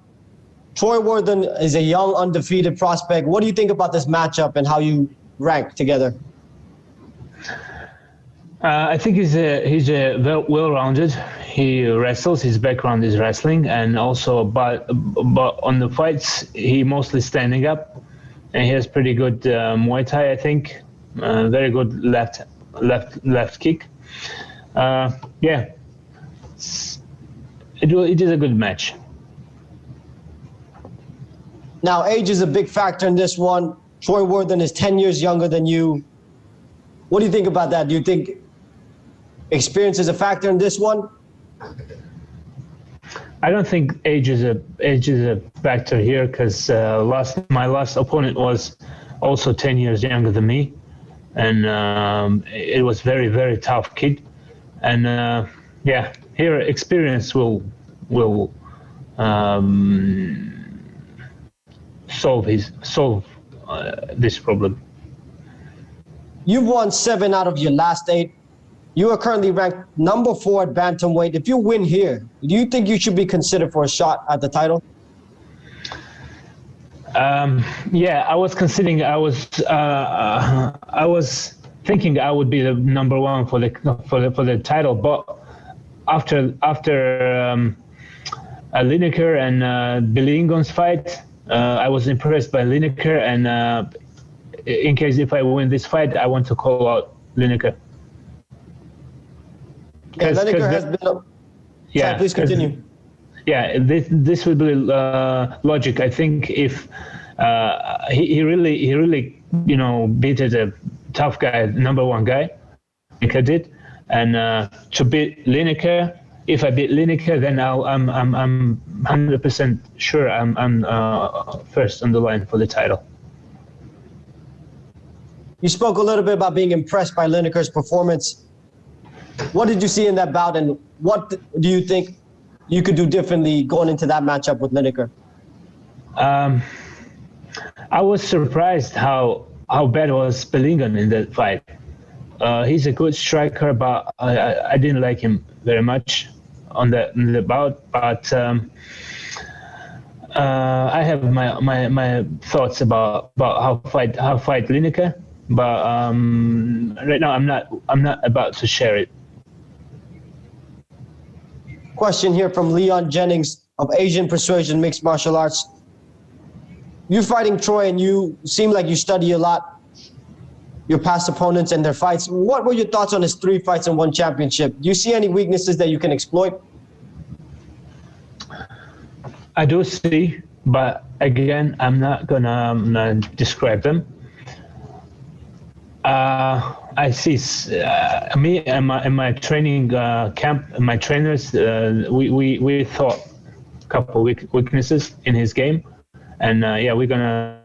Troy Worthen is a young, undefeated prospect. What do you think about this matchup and how you rank together?
I think he's a well-rounded. He wrestles. His background is wrestling, and also, but on the fights, he mostly standing up, and he has pretty good Muay Thai. I think very good left kick. It is a good match.
Now, age is a big factor in this one. Troy Worthen is 10 years younger than you. What do you think about that? Do you think experience is a factor in this one?
I don't think age is a factor here, because my last opponent was also 10 years younger than me, and it was very, very tough kid. And here experience will solve this problem.
You've won 7 out of your last 8. You are currently ranked number 4 at bantamweight. If you win here, do you think you should be considered for a shot at the title?
I was considering. I was thinking I would be the number 1 for the title, but after Lineker and Bilingon's fight, I was impressed by Lineker, and in case if I win this fight, I want to call out Lineker.
Yeah, Lineker has been. Sorry, please continue.
Yeah, this would be logic. I think if he really beat a tough guy, number 1 guy, Lineker did, and to beat Lineker. If I beat Lineker, then I'm 100% sure I'm first on the line for the title.
You spoke a little bit about being impressed by Lineker's performance. What did you see in that bout, and what do you think you could do differently going into that matchup with Lineker?
I was surprised how bad was Bilingon in that fight. He's a good striker, but I didn't like him very much on the bout. But I have my thoughts about how fight Lineker. But right now I'm not about to share it.
Question here from Leon Jennings of Asian Persuasion Mixed Martial Arts. You're fighting Troy, and you seem like you study a lot your past opponents and their fights. What were your thoughts on his 3 fights and 1 championship? Do you see any weaknesses that you can exploit?
I do see, but again, I'm not gonna describe them. I see me and my training camp, my trainers, we thought a couple weaknesses in his game, and we're gonna.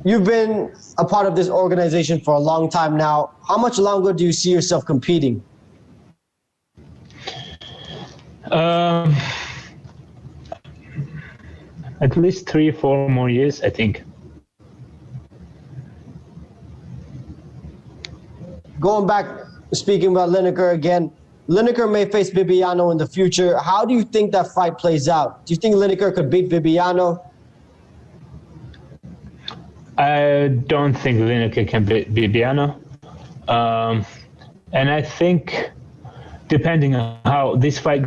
You've been a part of this organization for a long time now. How much longer do you see yourself competing?
At least 3-4 more years, I think.
Going back, speaking about Lineker again, Lineker may face Bibiano in the future. How do you think that fight plays out? Do you think Lineker could beat Bibiano?
I don't think Lineker can beat Bibiano. And I think depending on how this fight,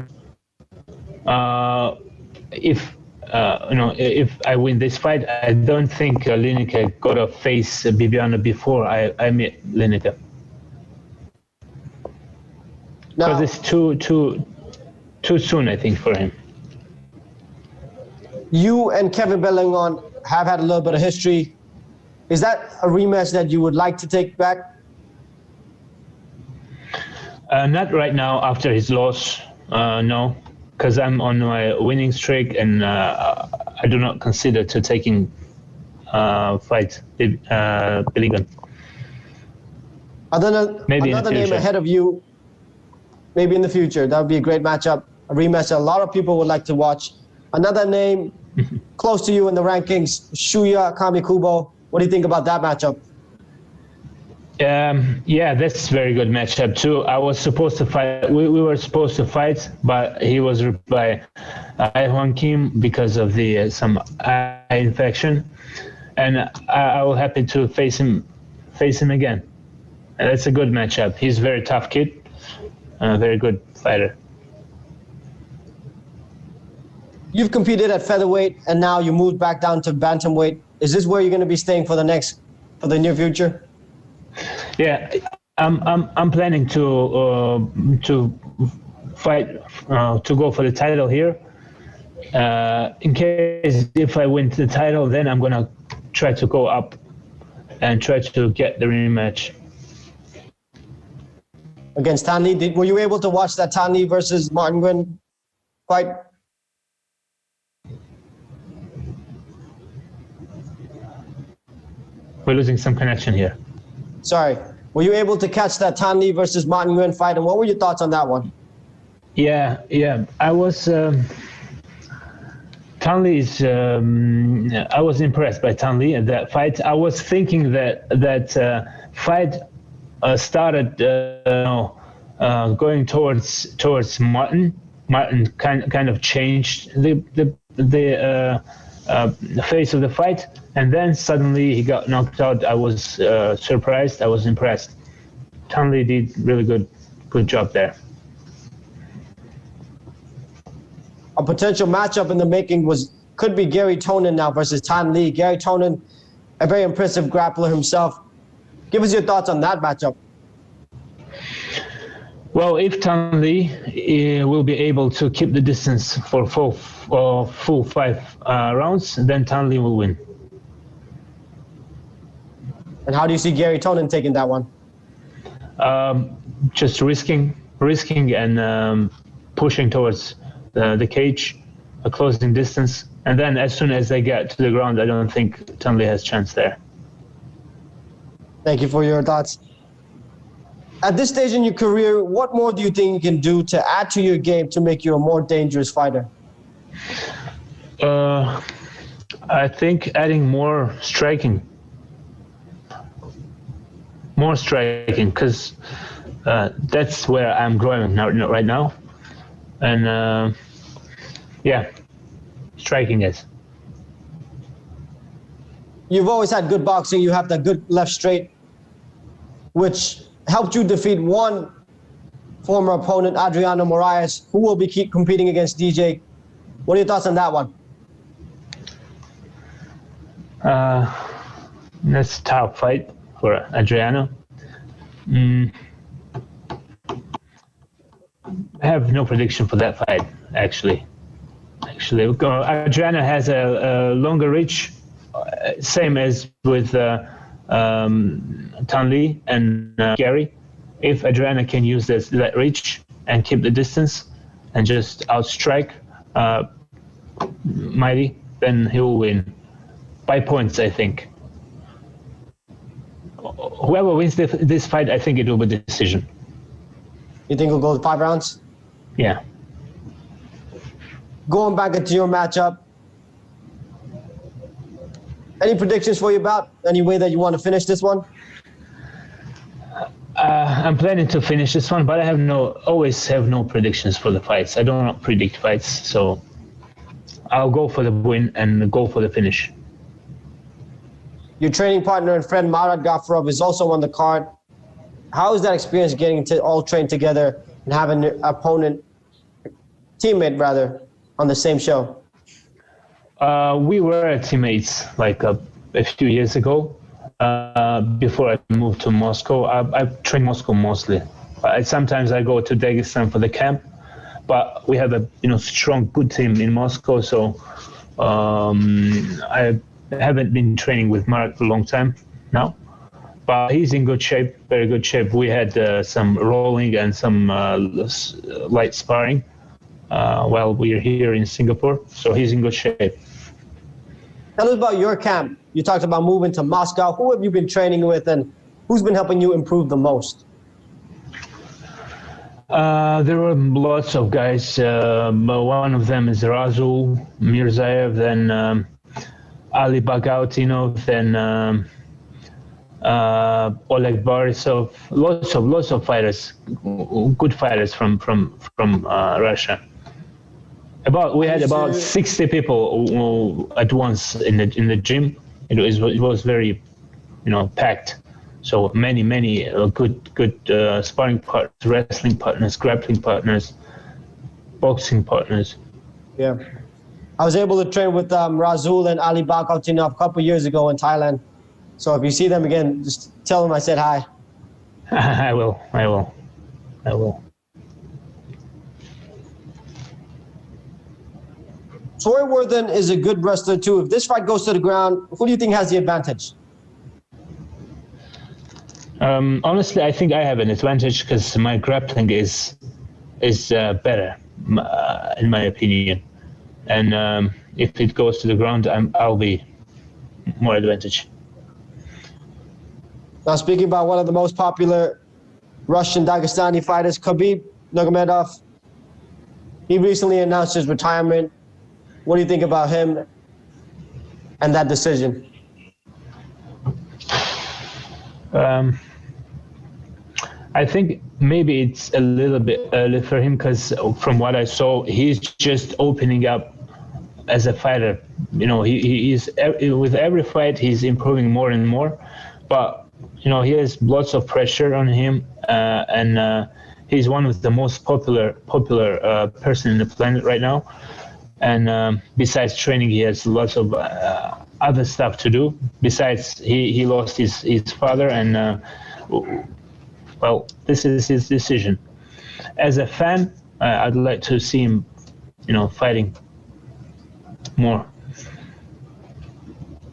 if I win this fight, I don't think Lineker got to face Bibiano before I meet Lineker. Because it's too soon, I think, for him.
You and Kevin Belengon have had a little bit of history. Is that a rematch that you would like to take back?
Not right now after his loss, no, because I'm on my winning streak, and I do not consider to taking fight Belengon.
Maybe another name ahead of you, maybe in the future. That would be a great matchup, a rematch that a lot of people would like to watch. Another name close to you in the rankings, Shuya Kamikubo. What do you think about that matchup?
Yeah, that's a very good matchup too. I was supposed to fight. We were supposed to fight, but he was ripped by Hwan Kim because of the some eye infection, and I will happy to face him again. And that's a good matchup. He's a very tough kid, a very good fighter.
You've competed at featherweight, and now you moved back down to bantamweight. Is this where you're going to be staying for the near future?
Yeah, I'm planning to fight to go for the title here. In case if I win the title, then I'm gonna try to go up and try to get the rematch
against Tan Lee. Were you able to watch that Tan Lee versus Martin Nguyen fight?
We're losing some connection here.
Sorry. Were you able to catch that Tan Lee versus Martin Nguyen fight, and what were your thoughts on that one?
Yeah. I was Tan Lee's. I was impressed by Tan Lee at that fight. I was thinking that fight started going towards Martin. Martin kind of changed the face of the fight, and then suddenly he got knocked out. I was surprised. I was impressed. Tan Lee did really good job there.
A potential matchup in the making could be Gary Tonin now versus Tan Lee. Gary Tonin, a very impressive grappler himself. Give us your thoughts on that matchup.
Well, if Tan Lee will be able to keep the distance for full 5 rounds, then Tan Lee will win.
And how do you see Gary Tonin taking that one?
Just risking and pushing towards the cage, a closing distance, and then as soon as they get to the ground, I don't think Tan Lee has chance there.
Thank you for your thoughts. At this stage in your career, what more do you think you can do to add to your game to make you a more dangerous fighter?
I think adding more striking, because that's where I'm growing right now, and striking is.
You've always had good boxing. You have that good left straight, which helped you defeat one former opponent, Adriano Moraes, who will be competing against DJ. What are your thoughts on that one?
That's a tough fight for Adriano. I have no prediction for that fight, actually. Adriano has a longer reach, same as with Tan Lee and Gary. If Adriano can use that reach and keep the distance and just outstrike Mighty, then he will win by points, I think. Whoever wins this fight, I think it will be a decision.
You think it'll go 5 rounds?
Yeah.
Going back into your matchup, any predictions for your bout? Any way that you want to finish this one?
I'm planning to finish this one, but I always have no predictions for the fights. I don't predict fights, so I'll go for the win and go for the finish.
Your training partner and friend Marat Gafurov is also on the card. How is that experience getting to all train together and having an opponent, teammate rather, on the same show?
We were teammates like a few years ago. Before I moved to Moscow, I trained Moscow mostly. Sometimes I go to Dagestan for the camp, but we have a strong, good team in Moscow. So I haven't been training with Marat for a long time now, but he's in good shape, very good shape. We had some rolling and some light sparring while we are here in Singapore, so he's in good shape.
Tell us about your camp. You talked about moving to Moscow. Who have you been training with, and who's been helping you improve the most?
There were lots of guys. One of them is Razul Mirzaev, then Ali Bagautinov, then Oleg Borisov. Lots of fighters, good fighters from Russia. We had about 60 people at once in the gym. It was very, packed. So many good sparring partners, wrestling partners, grappling partners, boxing partners.
Yeah, I was able to train with Razul and Ali Bagautinov a couple years ago in Thailand. So if you see them again, just tell them I said hi.
I will.
Troy Worthen is a good wrestler too. If this fight goes to the ground, who do you think has the advantage?
Honestly, I think I have an advantage because my grappling is better, in my opinion. And if it goes to the ground, I'll be more advantage.
Now, speaking about one of the most popular Russian Dagestani fighters, Khabib Nurmagomedov, he recently announced his retirement. What do you think about him and that decision?
I think maybe it's a little bit early for him because from what I saw, he's just opening up as a fighter. He is with every fight he's improving more and more, but he has lots of pressure on him, and he's one of the most popular person in the planet right now. And besides training, he has lots of other stuff to do. Besides, he lost his father, and well, this is his decision. As a fan, I'd like to see him, fighting more.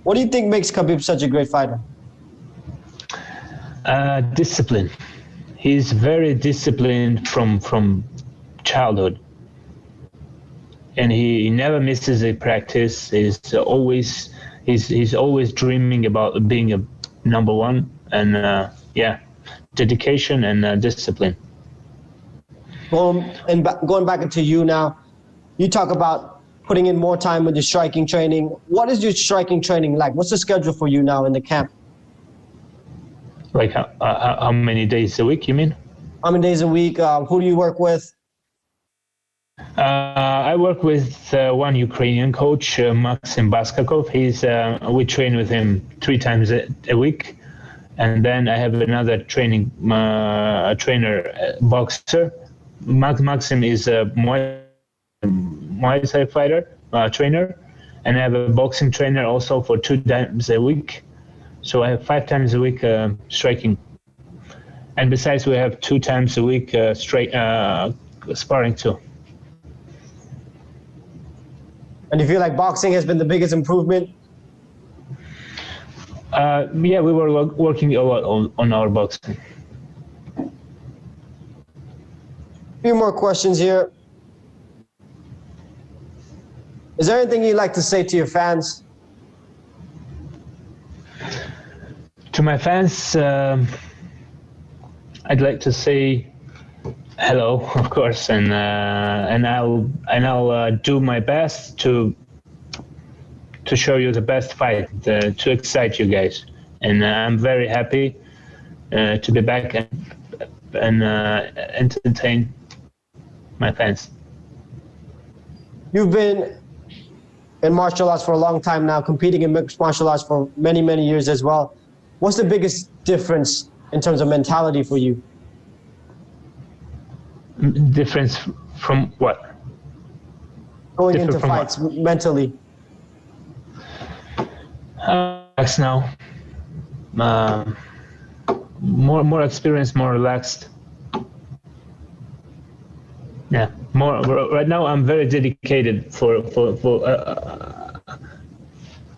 What do you think makes Khabib such a great fighter?
Discipline. He's very disciplined from childhood. And he never misses a practice. He's always dreaming about being a number one, and dedication and discipline.
Going back into you now, you talk about putting in more time with your striking training. What is your striking training like? What's the schedule for you now in the camp?
Like how many days a week, you mean?
How many days a week? Who do you work with?
I work with one Ukrainian coach, Maxim Baskakov. We train with him 3 times a week. And then I have another trainer, boxer. Maxim is a Muay Thai fighter, trainer. And I have a boxing trainer also for 2 times a week. So I have 5 times a week striking. And besides, we have 2 times a week sparring too.
And you feel like boxing has been the biggest improvement?
We were working a lot on our boxing.
A few more questions here. Is there anything you'd like to say to your fans?
To my fans, I'd like to say hello, of course, and I'll do my best to show you the best fight, to excite you guys. And I'm very happy to be back and entertain my fans.
You've been in martial arts for a long time now, competing in mixed martial arts for many, many years as well. What's the biggest difference in terms of mentality for you?
Difference from what?
Going
Different
into
from
fights mentally.
Relaxed now. More experience, more relaxed. Yeah, more. Right now, I'm very dedicated for.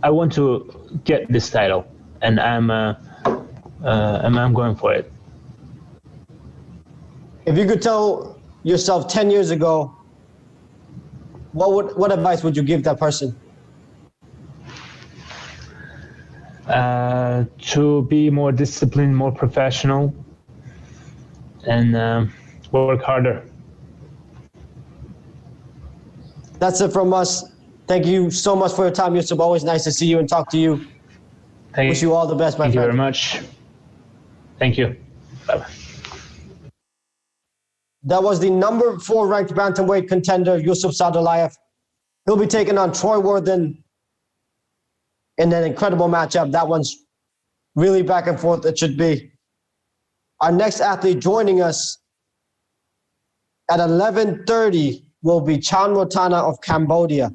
I want to get this title, and I'm going for it.
If you could tell yourself 10 years ago, what advice would you give that person?
To be more disciplined, more professional, and work harder.
That's it from us. Thank you so much for your time, Yasup. Always nice to see you and talk to you. Wish you all the best, my
friend. Thank you very much. Thank you. Bye-bye.
That was the number 4 ranked bantamweight contender, Yasup Saadulaev. He'll be taking on Troy Worthen in an incredible matchup. That one's really back and forth. It should be. Our next athlete joining us at 11:30 will be Chanrotana of Cambodia.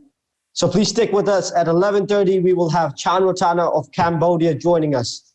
So please stick with us. At 11:30, we will have Chanrotana of Cambodia joining us.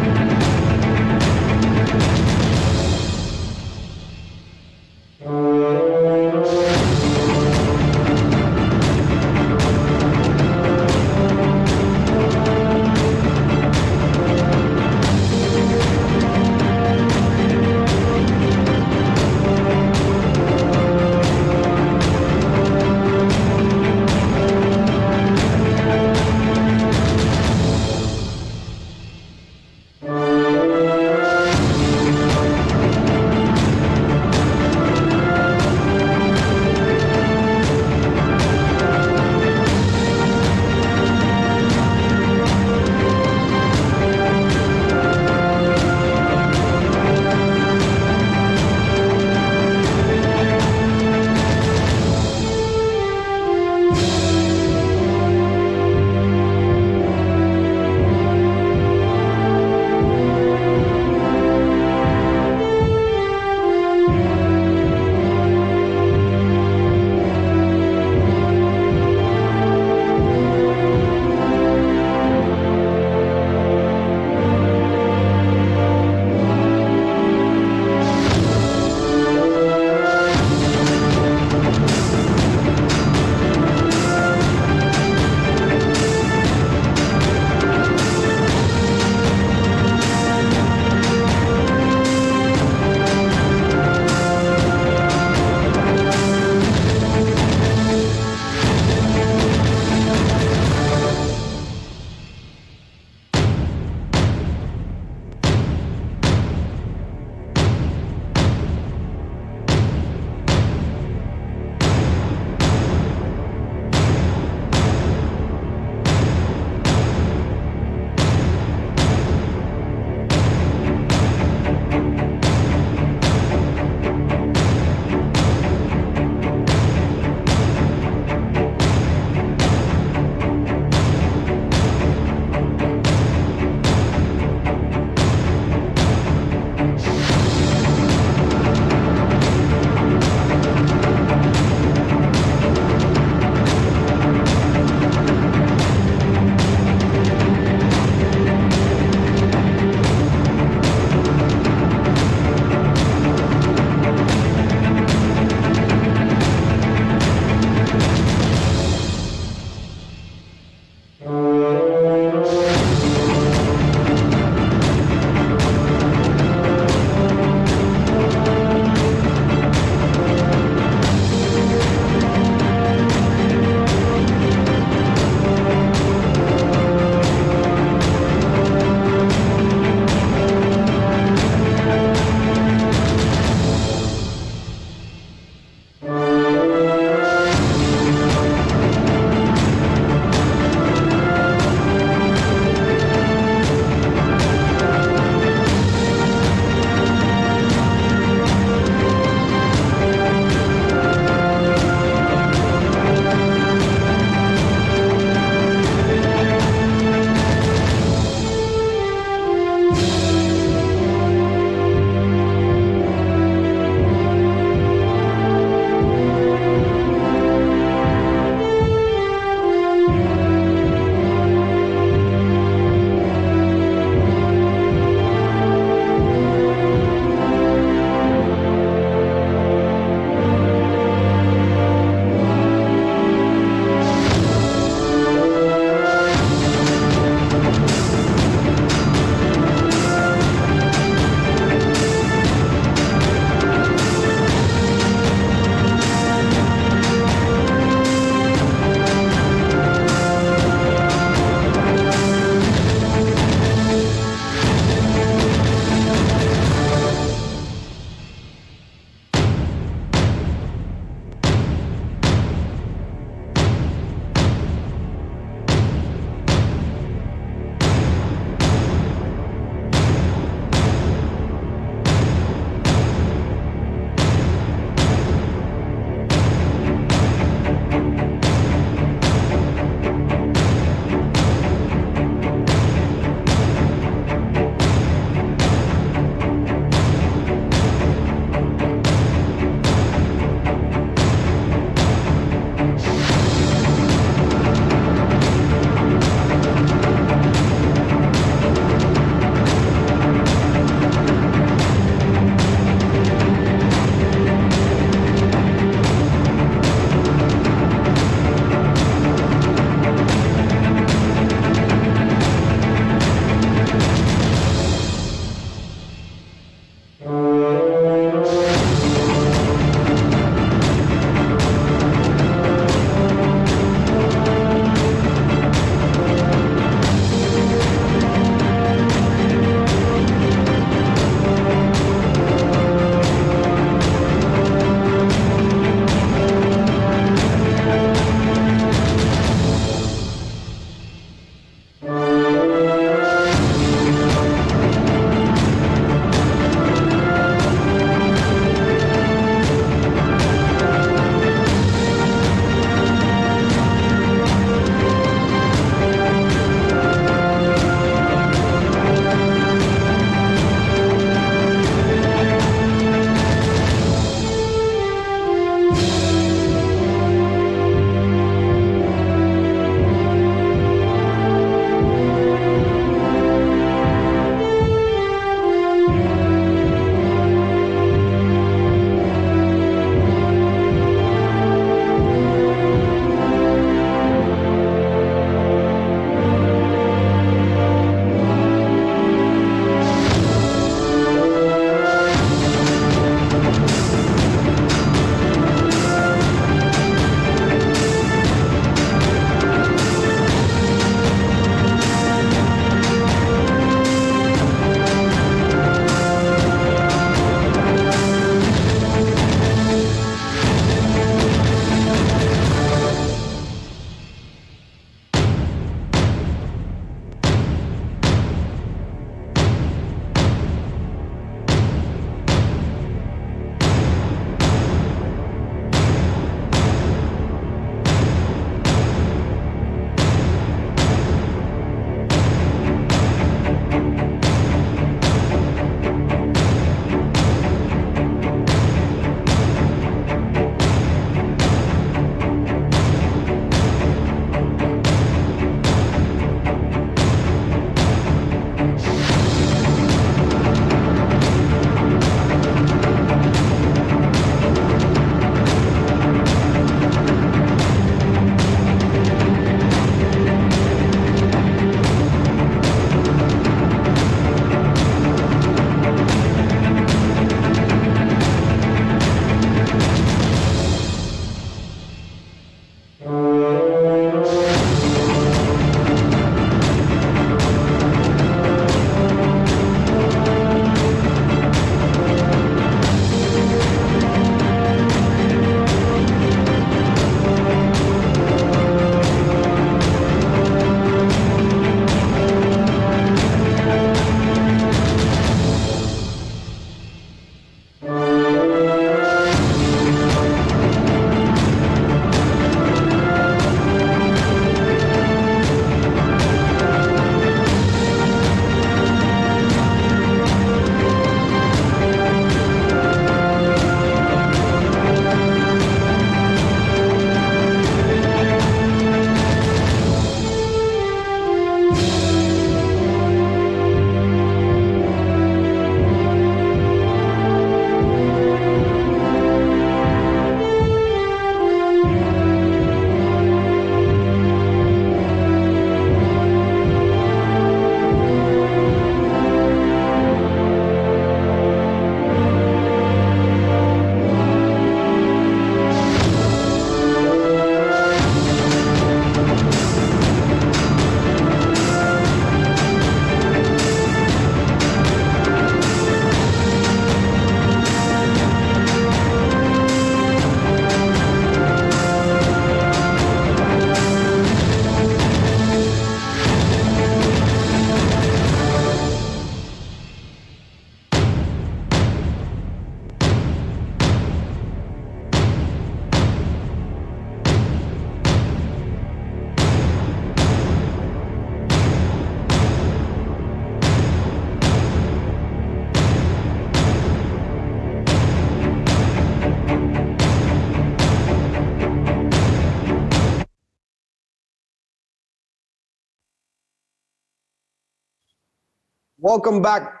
Welcome back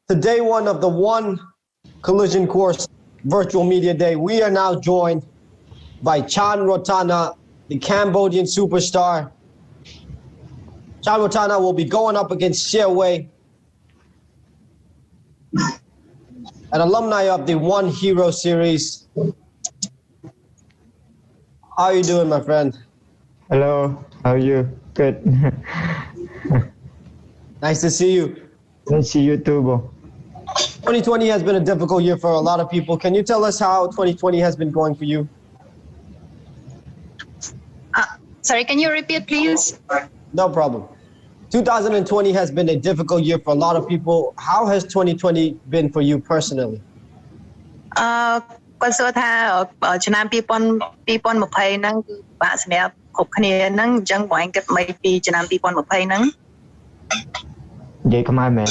to day one of the One Collision Course Virtual Media Day. We are now joined by Chan Rotana, the Cambodian superstar. Chan Rotana will be going up against Xiewei, an alumni of the One Hero series. How are you doing, my friend?
Hello, how are you? Good.
Nice to see you.
Nice to see you too, bro.
2020 has been a difficult year for a lot of people. Can you tell us how 2020 has been going for you?
Sorry, can you repeat, please?
No problem. 2020 has been a difficult year for a lot of people. How has 2020 been for you personally?
គាត់សួរថាឆ្នាំ2020ហ្នឹងគឺពិបាកសម្រាប់គ្រប់គ្នាហ្នឹងអញ្ចឹងបងឯងគិតមិនពីឆ្នាំ2020ហ្នឹង
និយាយខ្មែរមែន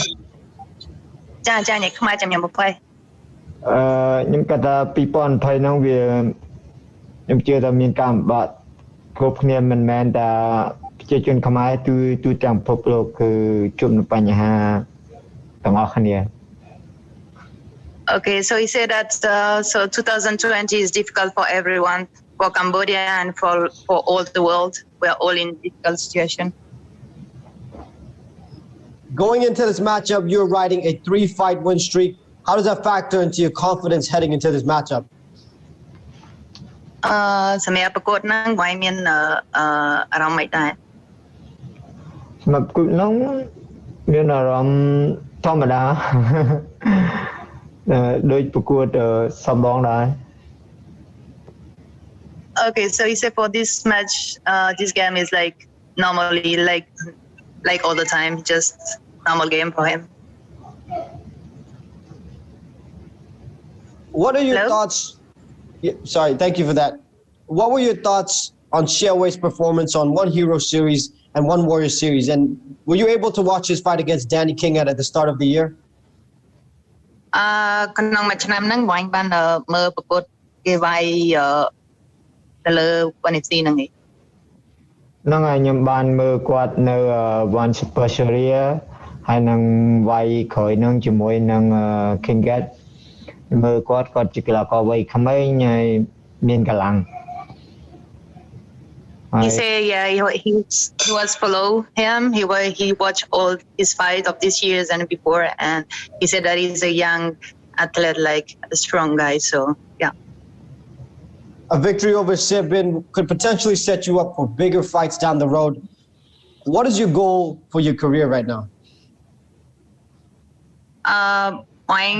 ចានិយាយខ្មែរចាំខ្ញុំ20
ខ្ញុំគិតថា2020ហ្នឹងវាខ្ញុំជឿថាមានការបំបត្តិគ្រប់គ្នាមិនមែនតែប្រជាជនខ្មែរទូទាំងពិភពលោកគឺជួបនឹងបញ្ហាទាំងអស់គ្នា
Okay, so he said that so 2020 is difficult for everyone, for Cambodia and for all the world. We are all in a difficult situation.
Going into this matchup, you're riding a 3-fight win streak. How does that factor into your confidence heading into this matchup?
សម្រាប់ប្រកួតហ្នឹងបងឯងមានអារម្មណ៍មិនដែរ
សម្រាប់ប្រកួតហ្នឹងមានអារម្មណ៍ធម្មតាដូចប្រកួតសំបងដែរ
Okay, so he said for this match, this game is like normally like all the time, just normal game for him.
What are your
Hello?
thoughts? Yeah, sorry, thank you for that. What were your thoughts on Xiewei's performance on One Hero series and One Warrior series? And were you able to watch his fight against Danny King at the start of the year?
ក្នុងមួយឆ្នាំហ្នឹងបងបានមើលប្រកួតគេវាយទៅលើ Vanity ហ្នឹងឯង
ហ្នឹងហើយខ្ញុំបានមើលគាត់នៅ One Super Series ហើយនឹងវាយក្រោយនឹងជាមួយនឹង King Gate មើលគាត់ជាកីឡាករវ័យក្មេងហើយមានកម្លាំង
He said yeah he was follow him he watched all his fight of this years and before and he said that he's a young athlete like a strong guy so yeah
A victory over Sibin could potentially set you up for bigger fights down the road. What is your goal for your career right now?
បង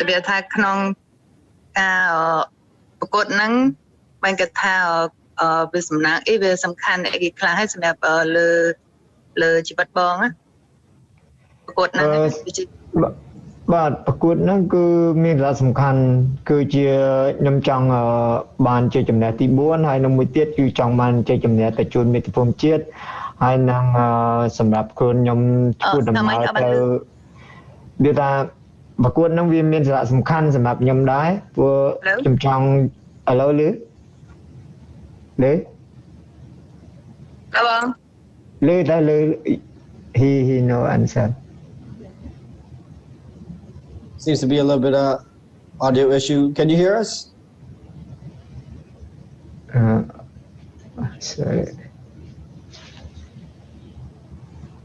របៀបថាក្នុងការប្រកួតហ្នឹងបងគិតថាវាសំណាងវាសំខាន់អីខ្លះហើយសម្រាប់លើជីវិតបងណាប្រកួតហ្នឹង
បាទប្រកួតហ្នឹងគឺមានសារៈសំខាន់គឺជាខ្ញុំចង់បានជ័យជំនះទី4ហើយនឹងមួយទៀតគឺចង់បានជ័យជំនះទៅជួនមាតុភូមិជាតិហើយនឹងសម្រាប់ខ្លួនខ្ញុំធ្វើដំណើរទៅវាថាប្រកួតហ្នឹងវាមានសារៈសំខាន់សម្រាប់ខ្ញុំដែរព្រោះខ្ញុំចង់ឥឡូវលើhe no answer
Seems to be a little bit of audio issue. Can you hear us?
Sorry.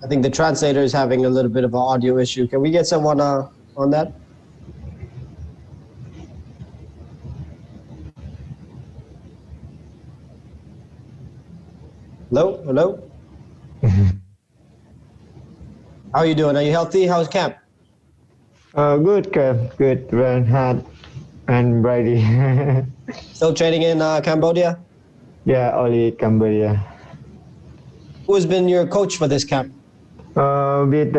I think the translator is having a little bit of an audio issue. Can we get someone on that? Hello? How are you doing? Are you healthy? How's camp?
Good. Well, hard and ready.
Still training in Cambodia?
Yeah, only Cambodia.
Who has been your coach for this camp?
With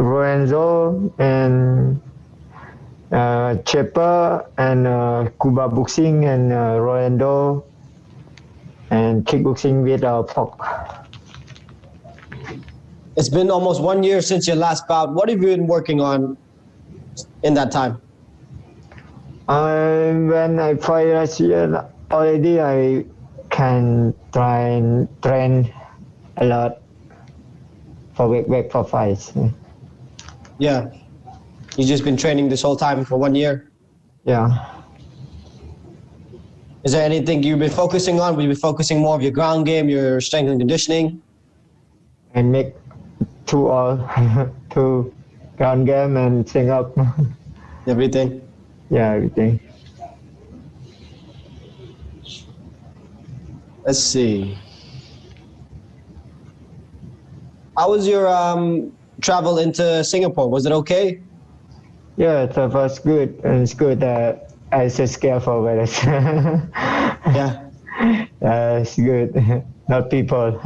Lorenzo and Chepper and Cuba Boxing and Rolando and Kickboxing with Pop.
It's been almost 1 year since your last bout. What have you been working on in that time?
When I fight last year, already I can train a lot wait for fights.
Yeah. You've just been training this whole time for 1 year?
Yeah.
Is there anything you've been focusing on? Will you be focusing more of your ground game, your strength and conditioning?
And make two ground game and sing up.
Everything?
Yeah, everything.
Let's see. How was your travel into Singapore? Was it okay?
Yeah, it was good. And it's good that I was just careful with it.
Yeah.
It's good. Not people.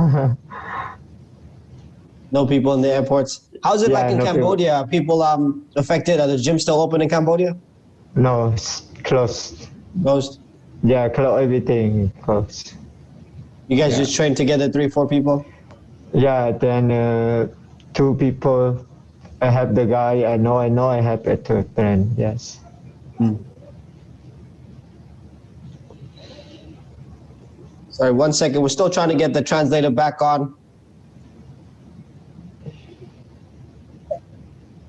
No people in the airports. How's it like in
no
Cambodia? Are people affected? Are the gyms still open in Cambodia?
No, it's closed.
Closed?
Yeah, close everything closed.
You guys just train together, 3-4 people?
Yeah, then 2 people. I have the guy I know I have a third friend, yes.
Sorry, 1 second. We're still trying to get the translator back on.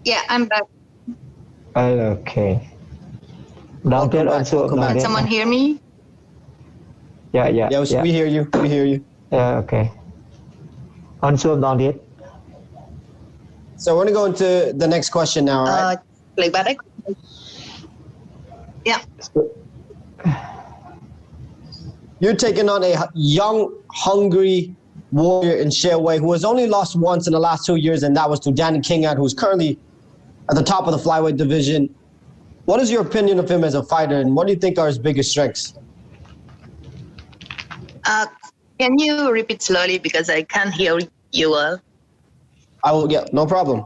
Yeah, I'm back.
Okay. Down there also.
Can someone hear me?
Yeah.
Yeah, we hear you. We hear you.
Yeah, okay. Also down there.
So we're going to go into the next question now, all right?
Like back. Yeah.
You're taking on a young, hungry warrior in Fairway who has only lost once in the last 2 years, and that was to Danny Kingat, who's currently at the top of the flyweight division. What is your opinion of him as a fighter, and what do you think are his biggest strengths?
Can you repeat slowly because I can't hear you well?
I will, yeah, no problem.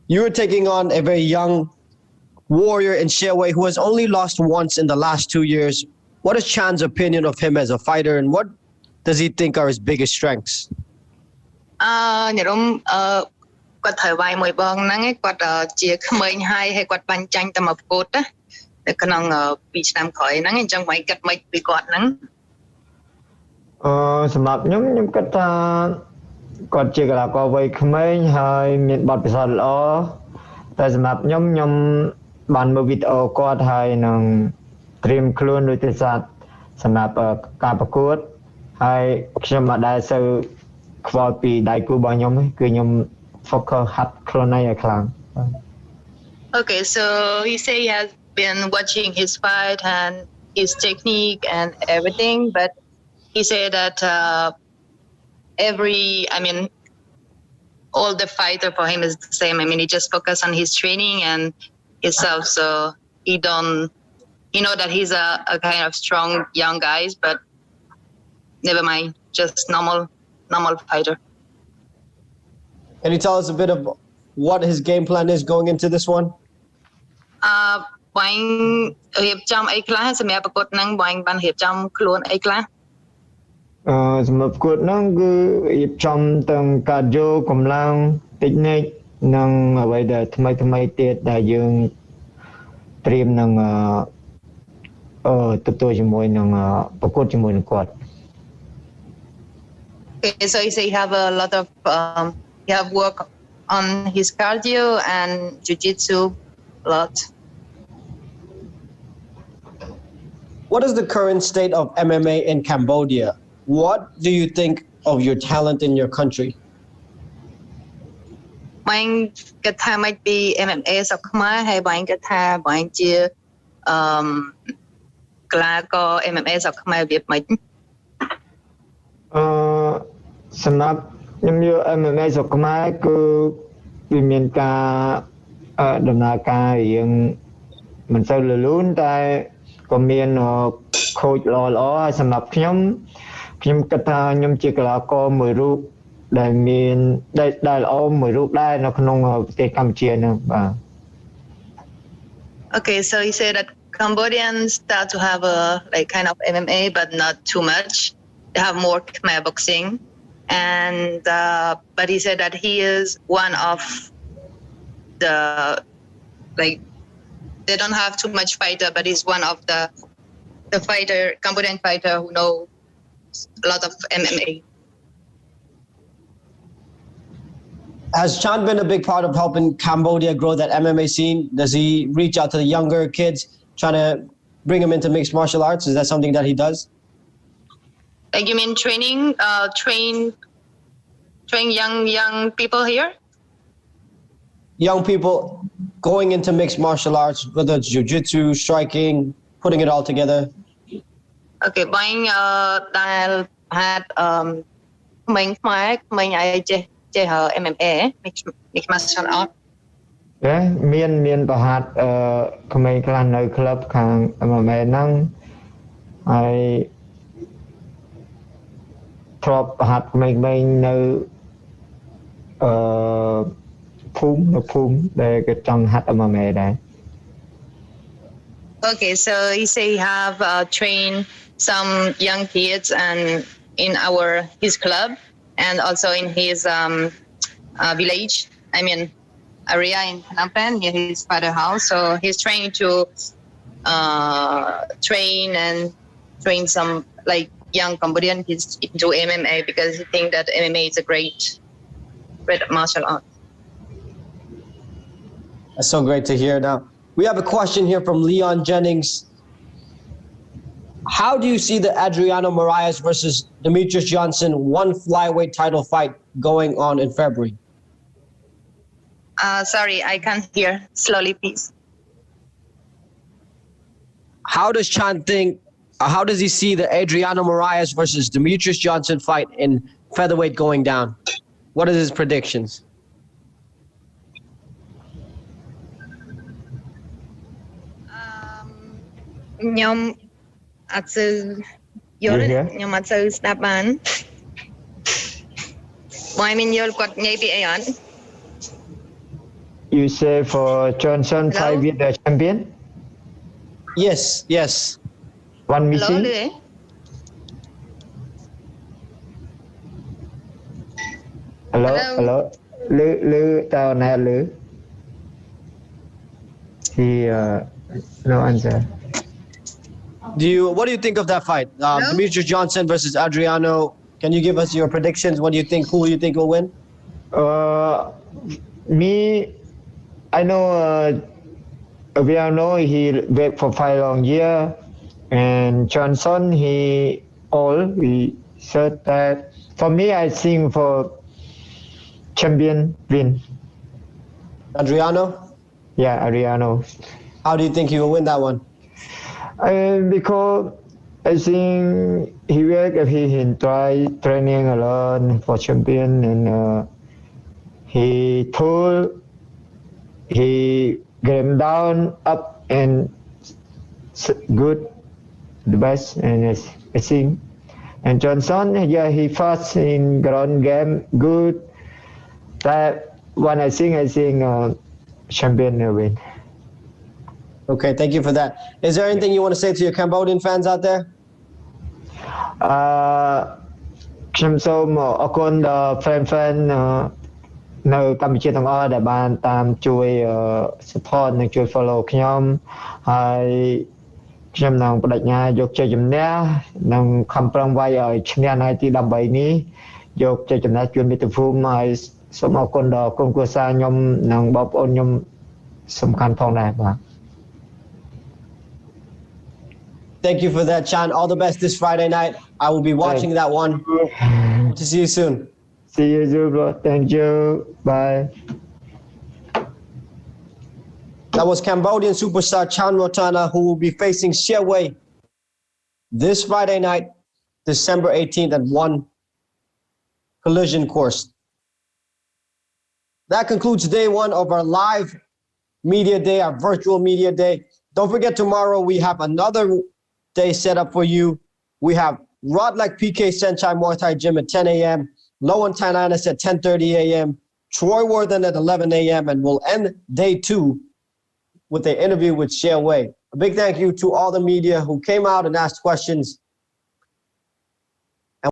You were taking on a very young warrior in Fairway who has only lost once in the last 2 years. What is Chan's opinion of him as a fighter, and what does he think are his biggest strengths?
ញរំគាត់ត្រូវវាយមួយបងហ្នឹងឯងគាត់ជាក្មេងហើយគាត់បាញ់ចាញ់តែមកប្រកួតណានៅក្នុង2ឆ្នាំក្រោយហ្នឹងអញ្ចឹងវាយកាត់មិនពីគាត់ហ្នឹង
សម្រាប់ខ្ញុំគិតថាគាត់ជាកីឡាករវ័យក្មេងហើយមានបទពិសោធន៍ល្អតែសម្រាប់ខ្ញុំបានមើលវីដេអូគាត់ហើយនឹងត្រៀមខ្លួនដោយទេស័ព្ទសម្រាប់ការប្រកួតហើយខ្ញុំមិនដែលសូវខ្វល់ពីដៃគូរបស់ខ្ញុំគឺខ្ញុំ focus ហាត់ខ្លួនឯងឲ្យខ្លាំង
Okay, so he say he has been watching his fight and his technique and everything, but he said that all the fighter for him is the same. I mean, he just focus on his training and himself, so he know that he's a kind of strong young guys, but never mind, just normal fighter.
Can you tell us a bit of what his game plan is going into this one?
បងរៀបចំអីខ្លះសម្រាប់ប្រកួតហ្នឹងបងបានរៀបចំខ្លួនអីខ្លះ
សម្រាប់ប្រកួតហ្នឹងគឺរៀបចំទាំងការយកកម្លាំងតិចនិចនិងអ្វីដែលថ្មីទៀតដែលយើងត្រៀមនឹងទទួលជាមួយនឹងប្រកួតជាមួយនឹងគាត់
Okay, so you say you have a lot of you have work on his cardio and jiu-jitsu a lot.
What is the current state of MMA in Cambodia? What do you think of your talent in your country?
បងគិតថាមិនពី MMA ស្រុកខ្មែរហើយបងគិតថាបងជាកីឡាករ MMA ស្រុកខ្មែរវាមិន
សម្រាប់ខ្ញុំយក MMA ស្រុកខ្មែរគឺវាមានការដំណើរការរៀងមិនសូវលូនតែក៏មានខូចល្អហើយសម្រាប់ខ្ញុំគិតថាខ្ញុំជាកីឡាករមួយរូបដែលមានដែលល្អមួយរូបដែរនៅក្នុងប្រទេសកម្ពុជាហ្នឹងបាទ
Okay, so he said that Cambodians start to have a like kind of MMA but not too much. They have more Khmer boxing. And but he said that he is one of the they don't have too much fighter, but he's one of the Cambodian fighter who know a lot of MMA.
Has Chan been a big part of helping Cambodia grow that MMA scene? Does he reach out to the younger kids, trying to bring them into mixed martial arts? Is that something that he does?
Like you mean training, train young people here?
Young people going into mixed martial arts, whether it's jiu-jitsu, striking, putting it all together.
Okay, buying that had main fight, main I MMA, mixed martial art.
មានប្រហាត់ក្មេងខ្លះនៅក្លឹបខាង MMA ហ្នឹងហើយធ្លាប់ប្រហាត់ក្មេងៗនៅភូមិដែលគេចង់ហាត់ MMA ដែរ
Okay, so he say he have trained some young kids and in his club and also in his village. I mean area in Phnom Penh near his father's house. So he's trying to train some like young Cambodian kids into MMA because he think that MMA is a great martial art.
That's so great to hear. Now, we have a question here from Leon Jennings. How do you see the Adriano Moraes versus Demetrius Johnson one flyweight title fight going on in February?
Sorry, I can't hear. Slowly, please.
How does Chan think, how does he see the Adriano Moraes versus Demetrius Johnson fight in featherweight going down? What are his predictions?
You
say for Johnson fight with the champion?
Yes.
One missing? Hello. Lư tao nè Lư. He no answer.
What do you think of that fight? Demetrius Johnson versus Adriano. Can you give us your predictions? Who you think will win?
Me, I know Adriano, he wait for 5 long year, and Johnson, he said that. For me, I think for champion win.
Adriano?
Yeah, Adriano.
How do you think he will win that one?
Because I think he work if he try training alone for champion and he get him down up and good the best and I think and Johnson he fast in ground game good that one I think champion will win.
Okay, thank you for that. Is there anything you want to say to your Cambodian fans out there?
ខ្ញុំសូមអរគុណដល់ fan នៅកម្ពុជាទាំងអស់ដែលបានតាមជួយ support និងជួយ follow ខ្ញុំហើយខ្ញុំនឹងបដិញ្ញាយកជ័យជំនះនិងខំប្រឹងវាយឲ្យឈ្នះនៅទី13នេះយកជ័យជំនះជូនមាតុភូមិហើយសូមអរគុណដល់ក្រុមគ្រួសារខ្ញុំនិងបងប្អូនខ្ញុំសំខាន់ផងដែរបាទ
Thank you for that, Chan. All the best this Friday night. I will be watching that one. To see you soon.
See you soon, bro. Thank you. Bye.
That was Cambodian superstar Chan Rotana, who will be facing Xie this Friday night, December 18th at 1 collision course. That concludes day one of our live media day, our virtual media day. Don't forget, tomorrow we have another day set up for you. We have Rodlek PK Saenchai Muaythaigym at 10 a.m., Lowen Tynanes at 10:30 a.m., Troy Worthen at 11 a.m., and we'll end day two with an interview with Xie Wei. A big thank you to all the media who came out and asked questions.